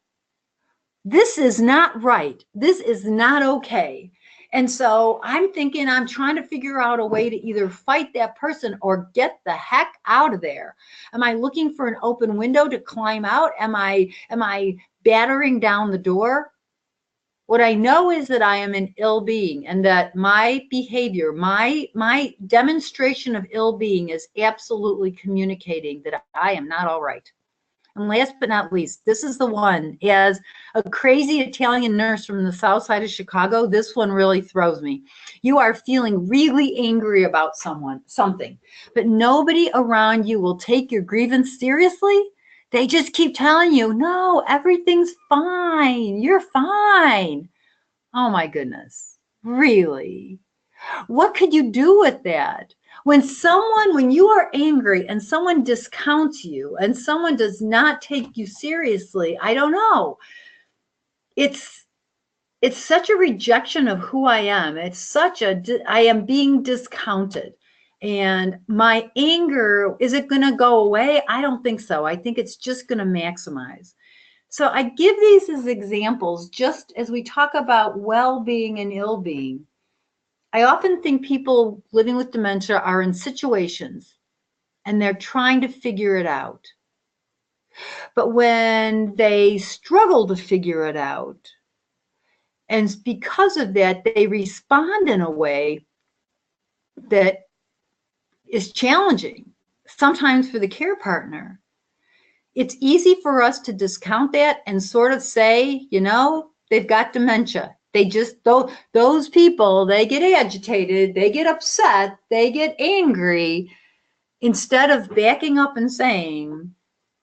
This is not right. This is not okay. And so I'm trying to figure out a way to either fight that person or get the heck out of there. Am I looking for an open window to climb out? Am I battering down the door? What I know is that I am an ill being, and that my behavior, my demonstration of ill being is absolutely communicating that I am not all right. And last but not least, this is the one. As a crazy Italian nurse from the south side of Chicago, this one really throws me. You are feeling really angry about something, but nobody around you will take your grievance seriously. They just keep telling you, no, everything's fine. You're fine. Oh my goodness. Really? What could you do with that? When you are angry and someone discounts you and someone does not take you seriously, I don't know. It's such a rejection of who I am. I am being discounted. And my anger, is it going to go away? I don't think so. I think it's just going to maximize. So I give these as examples just as we talk about well-being and ill-being. I often think people living with dementia are in situations and they're trying to figure it out. But when they struggle to figure it out, and because of that, they respond in a way that is challenging, sometimes for the care partner. It's easy for us to discount that and sort of say, they've got dementia. They just, those people, they get agitated, they get upset, they get angry. instead of backing up and saying,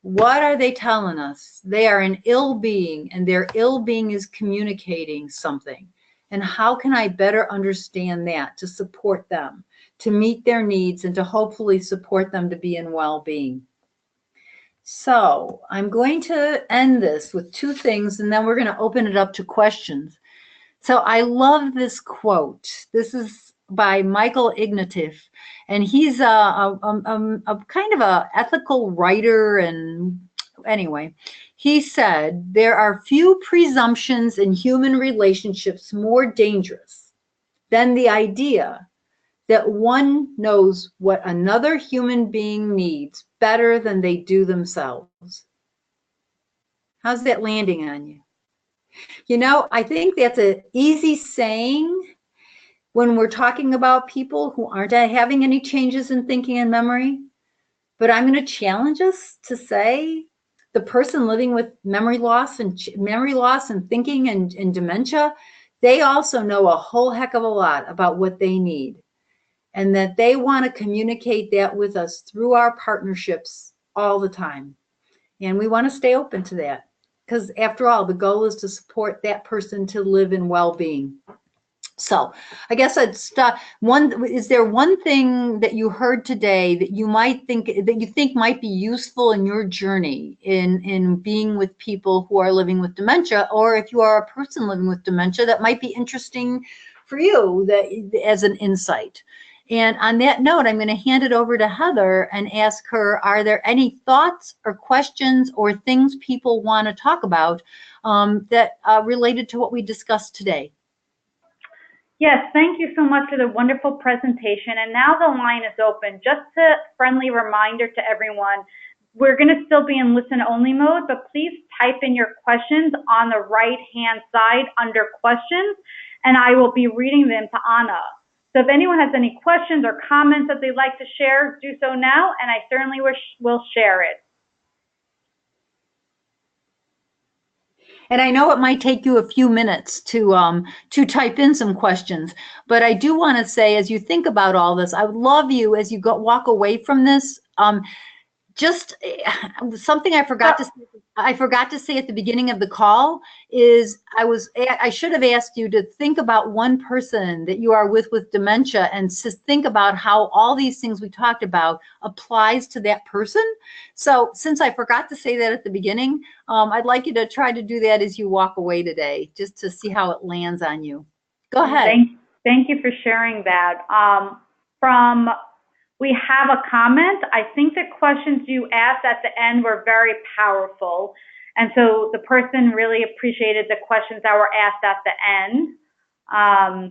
what are they telling us? They are an ill being, and their ill being is communicating something. And how can I better understand that to support them, to meet their needs, and to hopefully support them to be in well-being? So I'm going to end this with two things, and then we're going to open it up to questions. So I love this quote. This is by Michael Ignatieff, and he's a kind of a ethical writer. And anyway, he said, there are few presumptions in human relationships more dangerous than the idea that one knows what another human being needs better than they do themselves. How's that landing on you? You know, I think that's an easy saying when we're talking about people who aren't having any changes in thinking and memory. But I'm going to challenge us to say the person living with memory loss and thinking and dementia, they also know a whole heck of a lot about what they need, and that they want to communicate that with us through our partnerships all the time. And we want to stay open to that, because after all, the goal is to support that person to live in well-being. So I guess I'd start. Is there one thing that you heard today that you think might be useful in your journey in being with people who are living with dementia, or if you are a person living with dementia, that might be interesting for you as an insight? And on that note, I'm going to hand it over to Heather and ask her, are there any thoughts or questions or things people want to talk about that related to what we discussed today? Yes, thank you so much for the wonderful presentation. And now the line is open. Just a friendly reminder to everyone, we're going to still be in listen-only mode, but please type in your questions on the right-hand side under questions, and I will be reading them to Anna. So if anyone has any questions or comments that they'd like to share, do so now, and I certainly will share it. And I know it might take you a few minutes to type in some questions, but I do want to say, as you think about all this, I would love you, as you walk away from this, just something I forgot to say at the beginning of the call is I should have asked you to think about one person that you are with dementia, and to think about how all these things we talked about applies to that person. So since I forgot to say that at the beginning, I'd like you to try to do that as you walk away today, just to see how it lands on you. Go ahead. Thank you for sharing that. We have a comment. I think the questions you asked at the end were very powerful. And so the person really appreciated the questions that were asked at the end.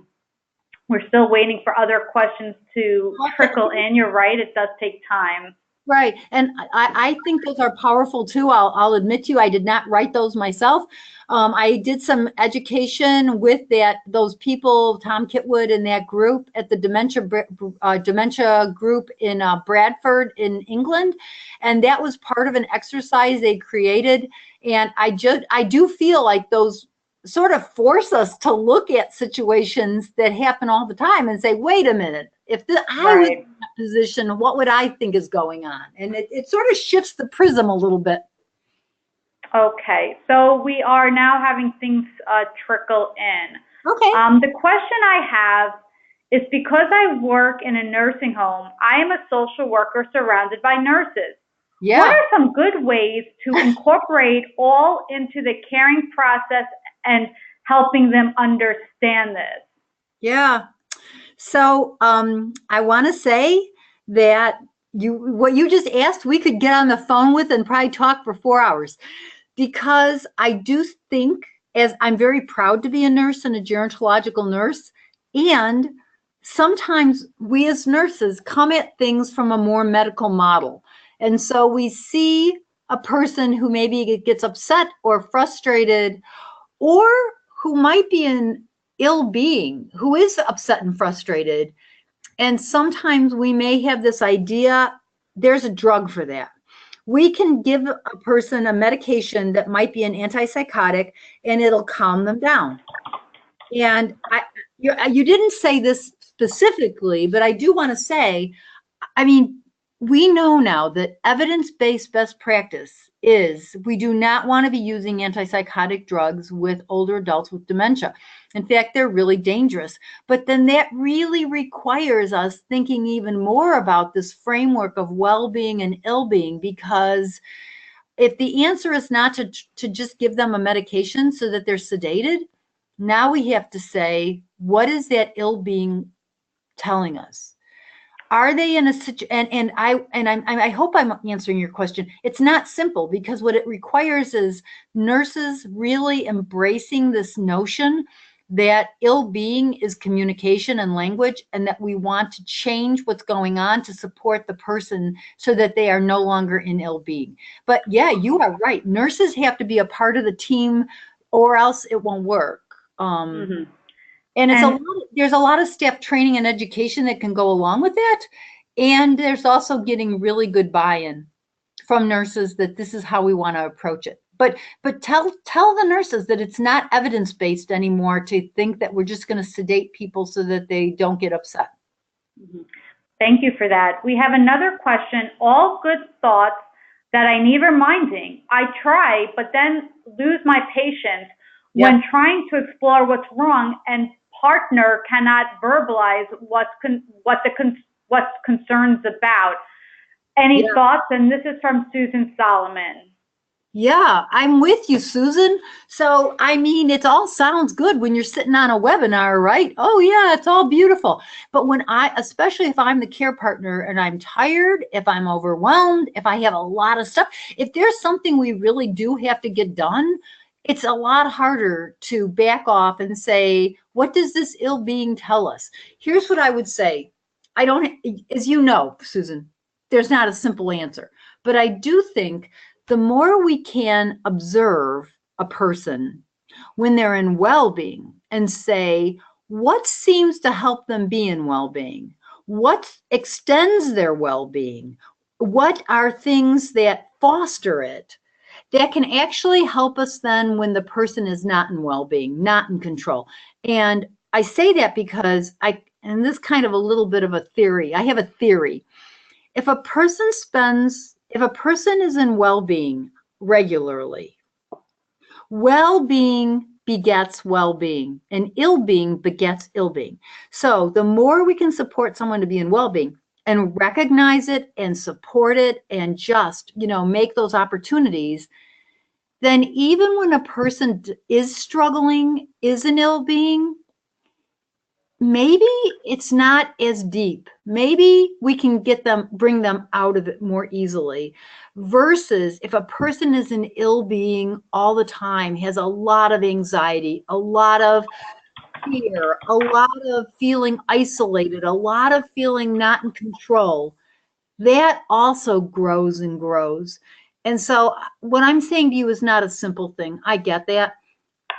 We're still waiting for other questions to trickle in. You're right, it does take time. Right. And I think those are powerful too. I'll admit to you, I did not write those myself. I did some education with those people, Tom Kitwood and that group at the dementia group in Bradford in England. And that was part of an exercise they created. And I do feel like those sort of force us to look at situations that happen all the time and say, wait a minute, if I was in that position, what would I think is going on? And it sort of shifts the prism a little bit. Okay, so we are now having things trickle in. Okay. The question I have is, because I work in a nursing home, I am a social worker surrounded by nurses. Yeah. What are some good ways to incorporate all into the caring process and helping them understand this? Yeah. So I want to say that what you just asked, we could get on the phone with and probably talk for 4 hours, because I do think, as I'm very proud to be a nurse and a gerontological nurse, and sometimes we as nurses come at things from a more medical model. And so we see a person who maybe gets upset or frustrated, or who might be an ill being, who is upset and frustrated. And sometimes we may have this idea, there's a drug for that. We can give a person a medication that might be an antipsychotic, and it'll calm them down. And you didn't say this specifically, but I do want to say, I mean, we know now that evidence-based best practice is we do not want to be using antipsychotic drugs with older adults with dementia. In fact, they're really dangerous. But then that really requires us thinking even more about this framework of well-being and ill-being, because if the answer is not to just give them a medication so that they're sedated, now we have to say, what is that ill-being telling us? Are they in a situation? I hope I'm answering your question. It's not simple, because what it requires is nurses really embracing this notion that ill-being is communication and language, and that we want to change what's going on to support the person so that they are no longer in ill-being. But yeah, you are right. Nurses have to be a part of the team, or else it won't work. Mm-hmm. And there's a lot of staff training and education that can go along with that. And there's also getting really good buy-in from nurses that this is how we want to approach it. But tell the nurses that it's not evidence-based anymore to think that we're just going to sedate people so that they don't get upset. Mm-hmm. Thank you for that. We have another question. All good thoughts that I need reminding. I try, but then lose my patience when trying to explore what's wrong, and partner cannot verbalize what concerns about. Any thoughts? And this is from Susan Solomon. Yeah, I'm with you, Susan. So, I mean, it all sounds good when you're sitting on a webinar, right? Oh, yeah, it's all beautiful. But when especially if I'm the care partner and I'm tired, if I'm overwhelmed, if I have a lot of stuff, if there's something we really do have to get done, it's a lot harder to back off and say, what does this ill being tell us? Here's what I would say. I don't, as you know, Susan, there's not a simple answer, but I do think the more we can observe a person when they're in well-being and say, what seems to help them be in well-being? What extends their well-being? What are things that foster it? That can actually help us then when the person is not in well-being, not in control. And I say that because and this kind of a little bit of a theory. I have a theory. If a person is in well-being regularly, well-being begets well-being, and ill-being begets ill-being. So the more we can support someone to be in well-being and recognize it and support it and just, make those opportunities, then even when a person is struggling, is in ill-being, maybe it's not as deep. Maybe we can bring them out of it more easily, versus if a person is in ill-being all the time, has a lot of anxiety, a lot of fear, a lot of feeling isolated, a lot of feeling not in control, that also grows and grows. And so what I'm saying to you is not a simple thing. I get that.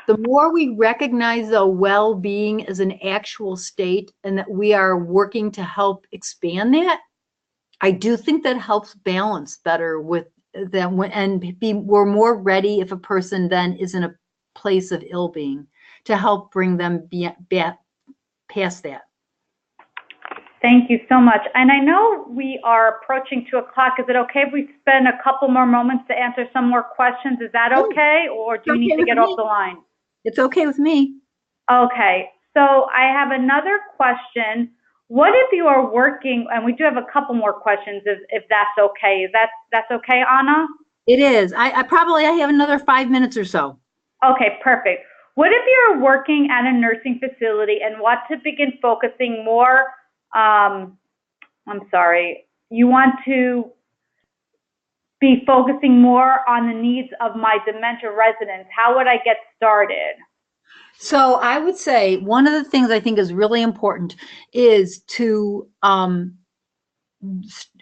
The more we recognize the well-being as an actual state and that we are working to help expand that, I do think that helps balance better with them, we're more ready if a person then is in a place of ill-being to help bring them back past that. Thank you so much. And I know we are approaching 2 o'clock. Is it okay if we spend a couple more moments to answer some more questions? Is that okay? Or do you need to get off the line? It's okay with me. Okay. So I have another question. What if you are working, and we do have a couple more questions if that's okay. That's okay, Anna? It is. I have another 5 minutes or so. Okay, perfect. What if you're working at a nursing facility and want to begin focusing more, you want to be focusing more on the needs of my dementia residents? How would I get started? So I would say one of the things I think is really important is to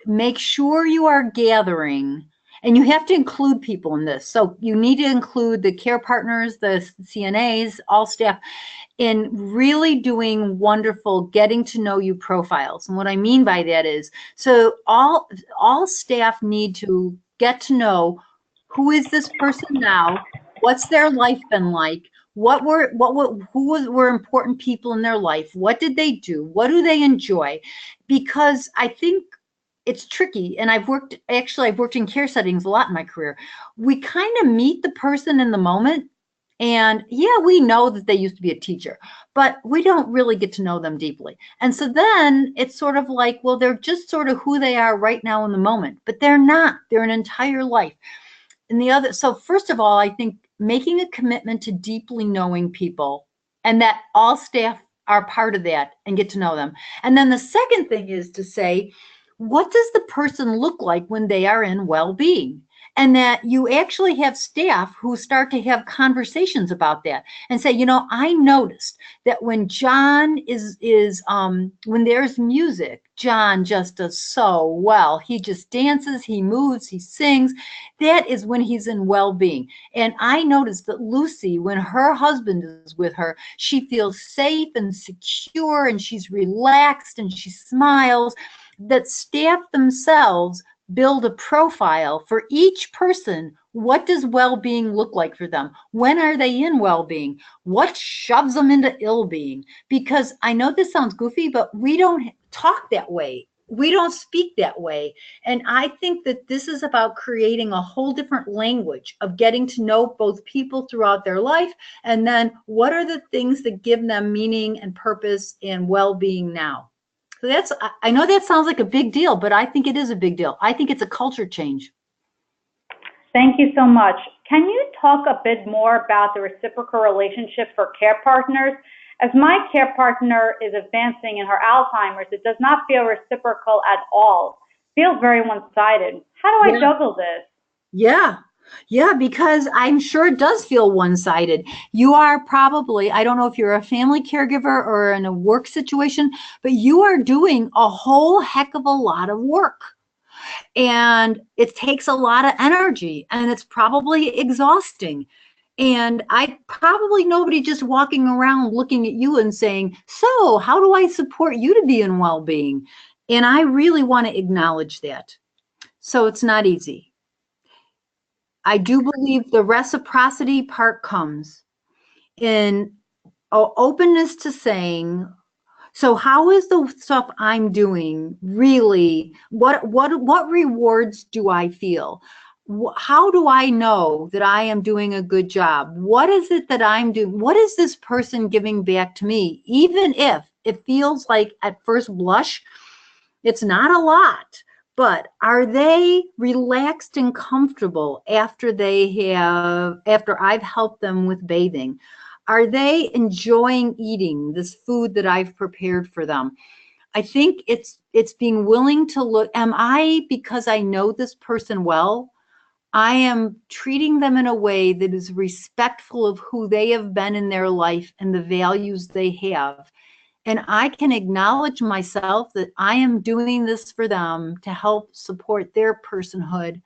make sure you are gathering, and you have to include people in this. So you need to include the care partners, the CNAs, all staff, in really doing wonderful getting to know you profiles. And what I mean by that is, so all staff need to get to know, who is this person now? What's their life been like? Who were important people in their life? What did they do? What do they enjoy? Because I think it's tricky. And I've worked in care settings a lot in my career. We kind of meet the person in the moment. And yeah, we know that they used to be a teacher, but we don't really get to know them deeply. And so then it's sort of like, well, they're just sort of who they are right now in the moment, but they're not. They're an entire life. And so first of all, I think making a commitment to deeply knowing people, and that all staff are part of that and get to know them. And then the second thing is to say, what does the person look like when they are in well-being? And that you actually have staff who start to have conversations about that and say, I noticed that when John when there's music, John just does so well. He just dances, he moves, he sings. That is when he's in well-being. And I noticed that Lucy, when her husband is with her, she feels safe and secure and she's relaxed and she smiles. That staff themselves build a profile for each person. What does well-being look like for them? When are they in well-being? What shoves them into ill-being? Because I know this sounds goofy, but we don't talk that way. We don't speak that way. And I think that this is about creating a whole different language of getting to know both people throughout their life. And then what are the things that give them meaning and purpose and well-being now? So I know that sounds like a big deal, but I think it is a big deal. I think it's a culture change. Thank you so much. Can you talk a bit more about the reciprocal relationship for care partners? As my care partner is advancing in her Alzheimer's, it does not feel reciprocal at all. It feels very one-sided. How do I juggle this? Yeah. Yeah, because I'm sure it does feel one-sided. You are probably, I don't know if you're a family caregiver or in a work situation, but you are doing a whole heck of a lot of work. And it takes a lot of energy and it's probably exhausting. And nobody just walking around looking at you and saying, so how do I support you to be in well-being? And I really want to acknowledge that. So it's not easy. I do believe the reciprocity part comes in openness to saying, so how is the stuff I'm doing really, what rewards do I feel? How do I know that I am doing a good job? What is it that I'm doing? What is this person giving back to me? Even if it feels like at first blush, it's not a lot. But are they relaxed and comfortable after I've helped them with bathing? Are they enjoying eating this food that I've prepared for them? I think it's being willing to look, because I know this person well, I am treating them in a way that is respectful of who they have been in their life and the values they have. And I can acknowledge myself that I am doing this for them to help support their personhood.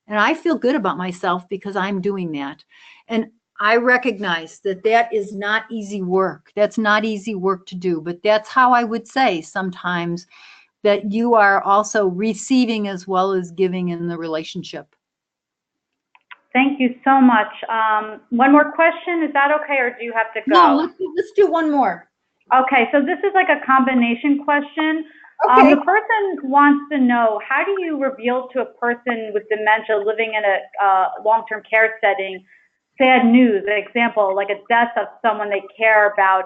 And I feel good about myself because I'm doing that. And I recognize that that is not easy work. That's not easy work to do, but that's how I would say sometimes that you are also receiving as well as giving in the relationship. Thank you so much. One more question. Is that okay, or do you have to go? No, let's do one more. Okay, so this is like a combination question. Okay. The person wants to know, how do you reveal to a person with dementia living in a long-term care setting sad news? An example, like a death of someone they care about.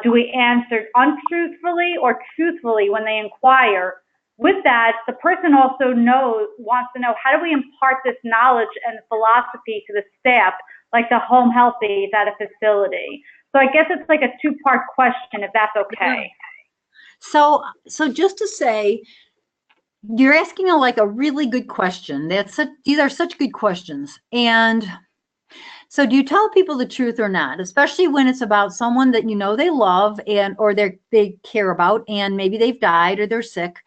Do we answer untruthfully or truthfully when they inquire? With that, the person also wants to know, how do we impart this knowledge and philosophy to the staff, like the home health aides at a facility? So I guess it's like a two-part question, if that's okay. So just to say, you're asking a really good question. These are such good questions. And so do you tell people the truth or not? Especially when it's about someone that they love or they care about, and maybe they've died or they're sick.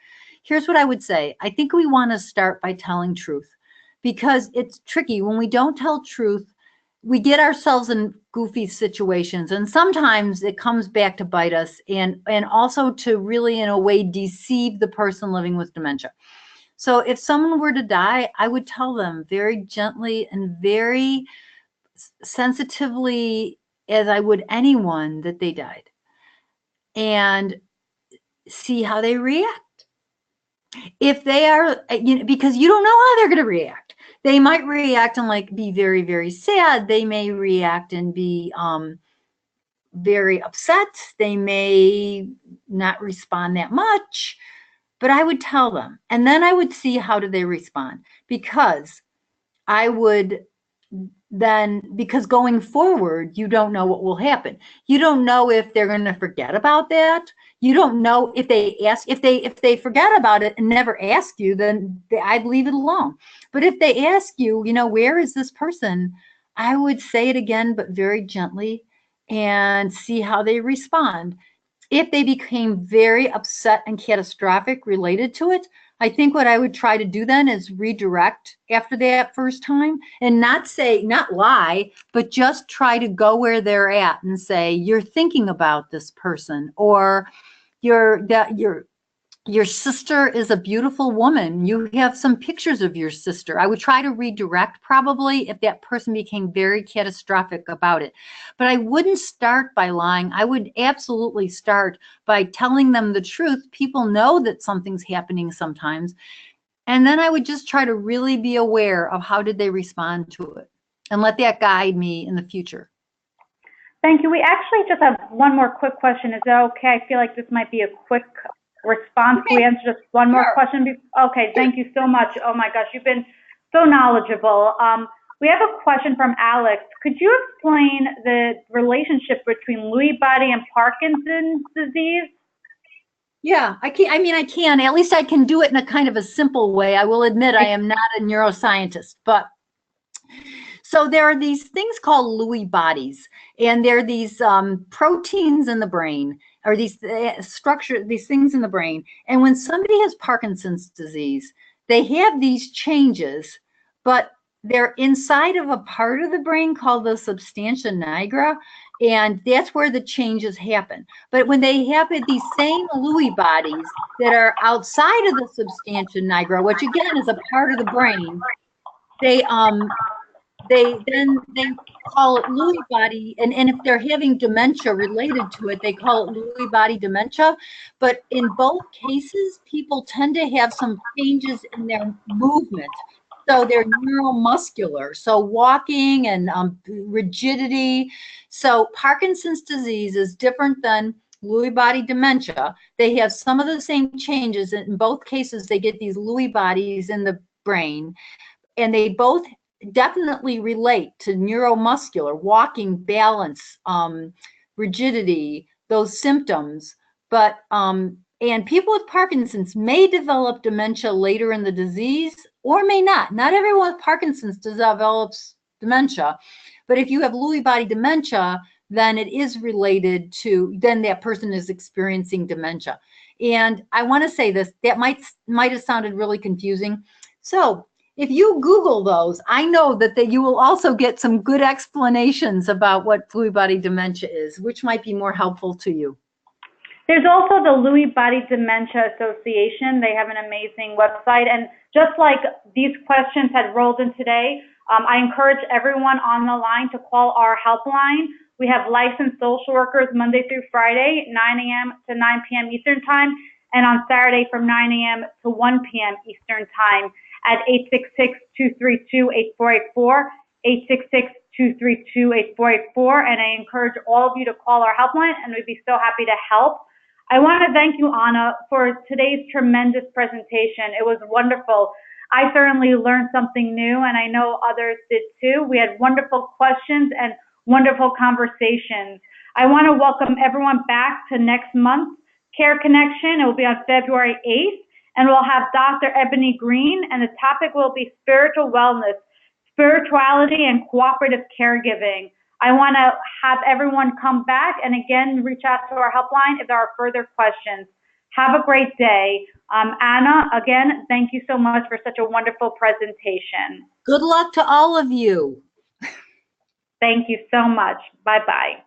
Here's what I would say. I think we want to start by telling truth, because it's tricky. When we don't tell truth, we get ourselves in goofy situations, and sometimes it comes back to bite us, and also to really, in a way, deceive the person living with dementia. So if someone were to die, I would tell them very gently and very sensitively, as I would anyone, that they died, and see how they react. If they are, because you don't know how they're going to react. They might react and like be very, very sad. They may react and be very upset. They may not respond that much, but I would tell them. And then I would see how do they respond, because I would then, because going forward, you don't know what will happen. You don't know if they're going to forget about that. You don't know if they ask, if they forget about it and never ask you, then I'd leave it alone. But if they ask you, where is this person? I would say it again, but very gently, and see how they respond. If they became very upset and catastrophic related to it, I think what I would try to do then is redirect after that first time, and not lie, but just try to go where they're at and say, you're thinking about this person, or your sister is a beautiful woman. You have some pictures of your sister. I would try to redirect probably if that person became very catastrophic about it. But I wouldn't start by lying. I would absolutely start by telling them the truth. People know that something's happening sometimes. And then I would just try to really be aware of how did they respond to it, and let that guide me in the future. Thank you. We actually just have one more quick question. Is that okay? I feel like this might be a quick response. Can we answer just one more question? Okay, thank you so much. Oh my gosh, you've been so knowledgeable. We have a question from Alex. Could you explain the relationship between Lewy body and Parkinson's disease? Yeah, I can. I mean, I can. At least I can do it in a kind of a simple way. I will admit I am not a neuroscientist, but so there are these things called Lewy bodies, and they're these proteins in the brain, or these these things in the brain. And when somebody has Parkinson's disease, they have these changes, but they're inside of a part of the brain called the substantia nigra, and that's where the changes happen. But when they happen, these same Lewy bodies that are outside of the substantia nigra, which again is a part of the brain, they they call it Lewy body, and if they're having dementia related to it, they call it Lewy body dementia. But in both cases, people tend to have some changes in their movement. So they're neuromuscular, so walking and rigidity. So Parkinson's disease is different than Lewy body dementia. They have some of the same changes. In both cases, they get these Lewy bodies in the brain, and they both definitely relate to neuromuscular, walking, balance, rigidity, those symptoms. But and people with Parkinson's may develop dementia later in the disease, or may not. Not everyone with Parkinson's develops dementia, but if you have Lewy body dementia, then it is related to, then that person is experiencing dementia. And I want to say this, that might have sounded really confusing. So if you Google those, I know that you will also get some good explanations about what Lewy body dementia is, which might be more helpful to you. There's also the Lewy Body Dementia Association. They have an amazing website. And just like these questions had rolled in today, I encourage everyone on the line to call our helpline. We have licensed social workers Monday through Friday, 9 a.m. to 9 p.m. Eastern Time, and on Saturday from 9 a.m. to 1 p.m. Eastern Time at 866-232-8484, 866-232-8484. And I encourage all of you to call our helpline, and we'd be so happy to help. I want to thank you, Anna, for today's tremendous presentation. It was wonderful. I certainly learned something new, and I know others did too. We had wonderful questions and wonderful conversations. I want to welcome everyone back to next month's Care Connection. It will be on February 8th, and we'll have Dr. Ebony Green, and the topic will be spiritual wellness, spirituality, and cooperative caregiving. I want to have everyone come back and again reach out to our helpline if there are further questions. Have a great day. Anna, again, thank you so much for such a wonderful presentation. Good luck to all of you. Thank you so much. Bye-bye.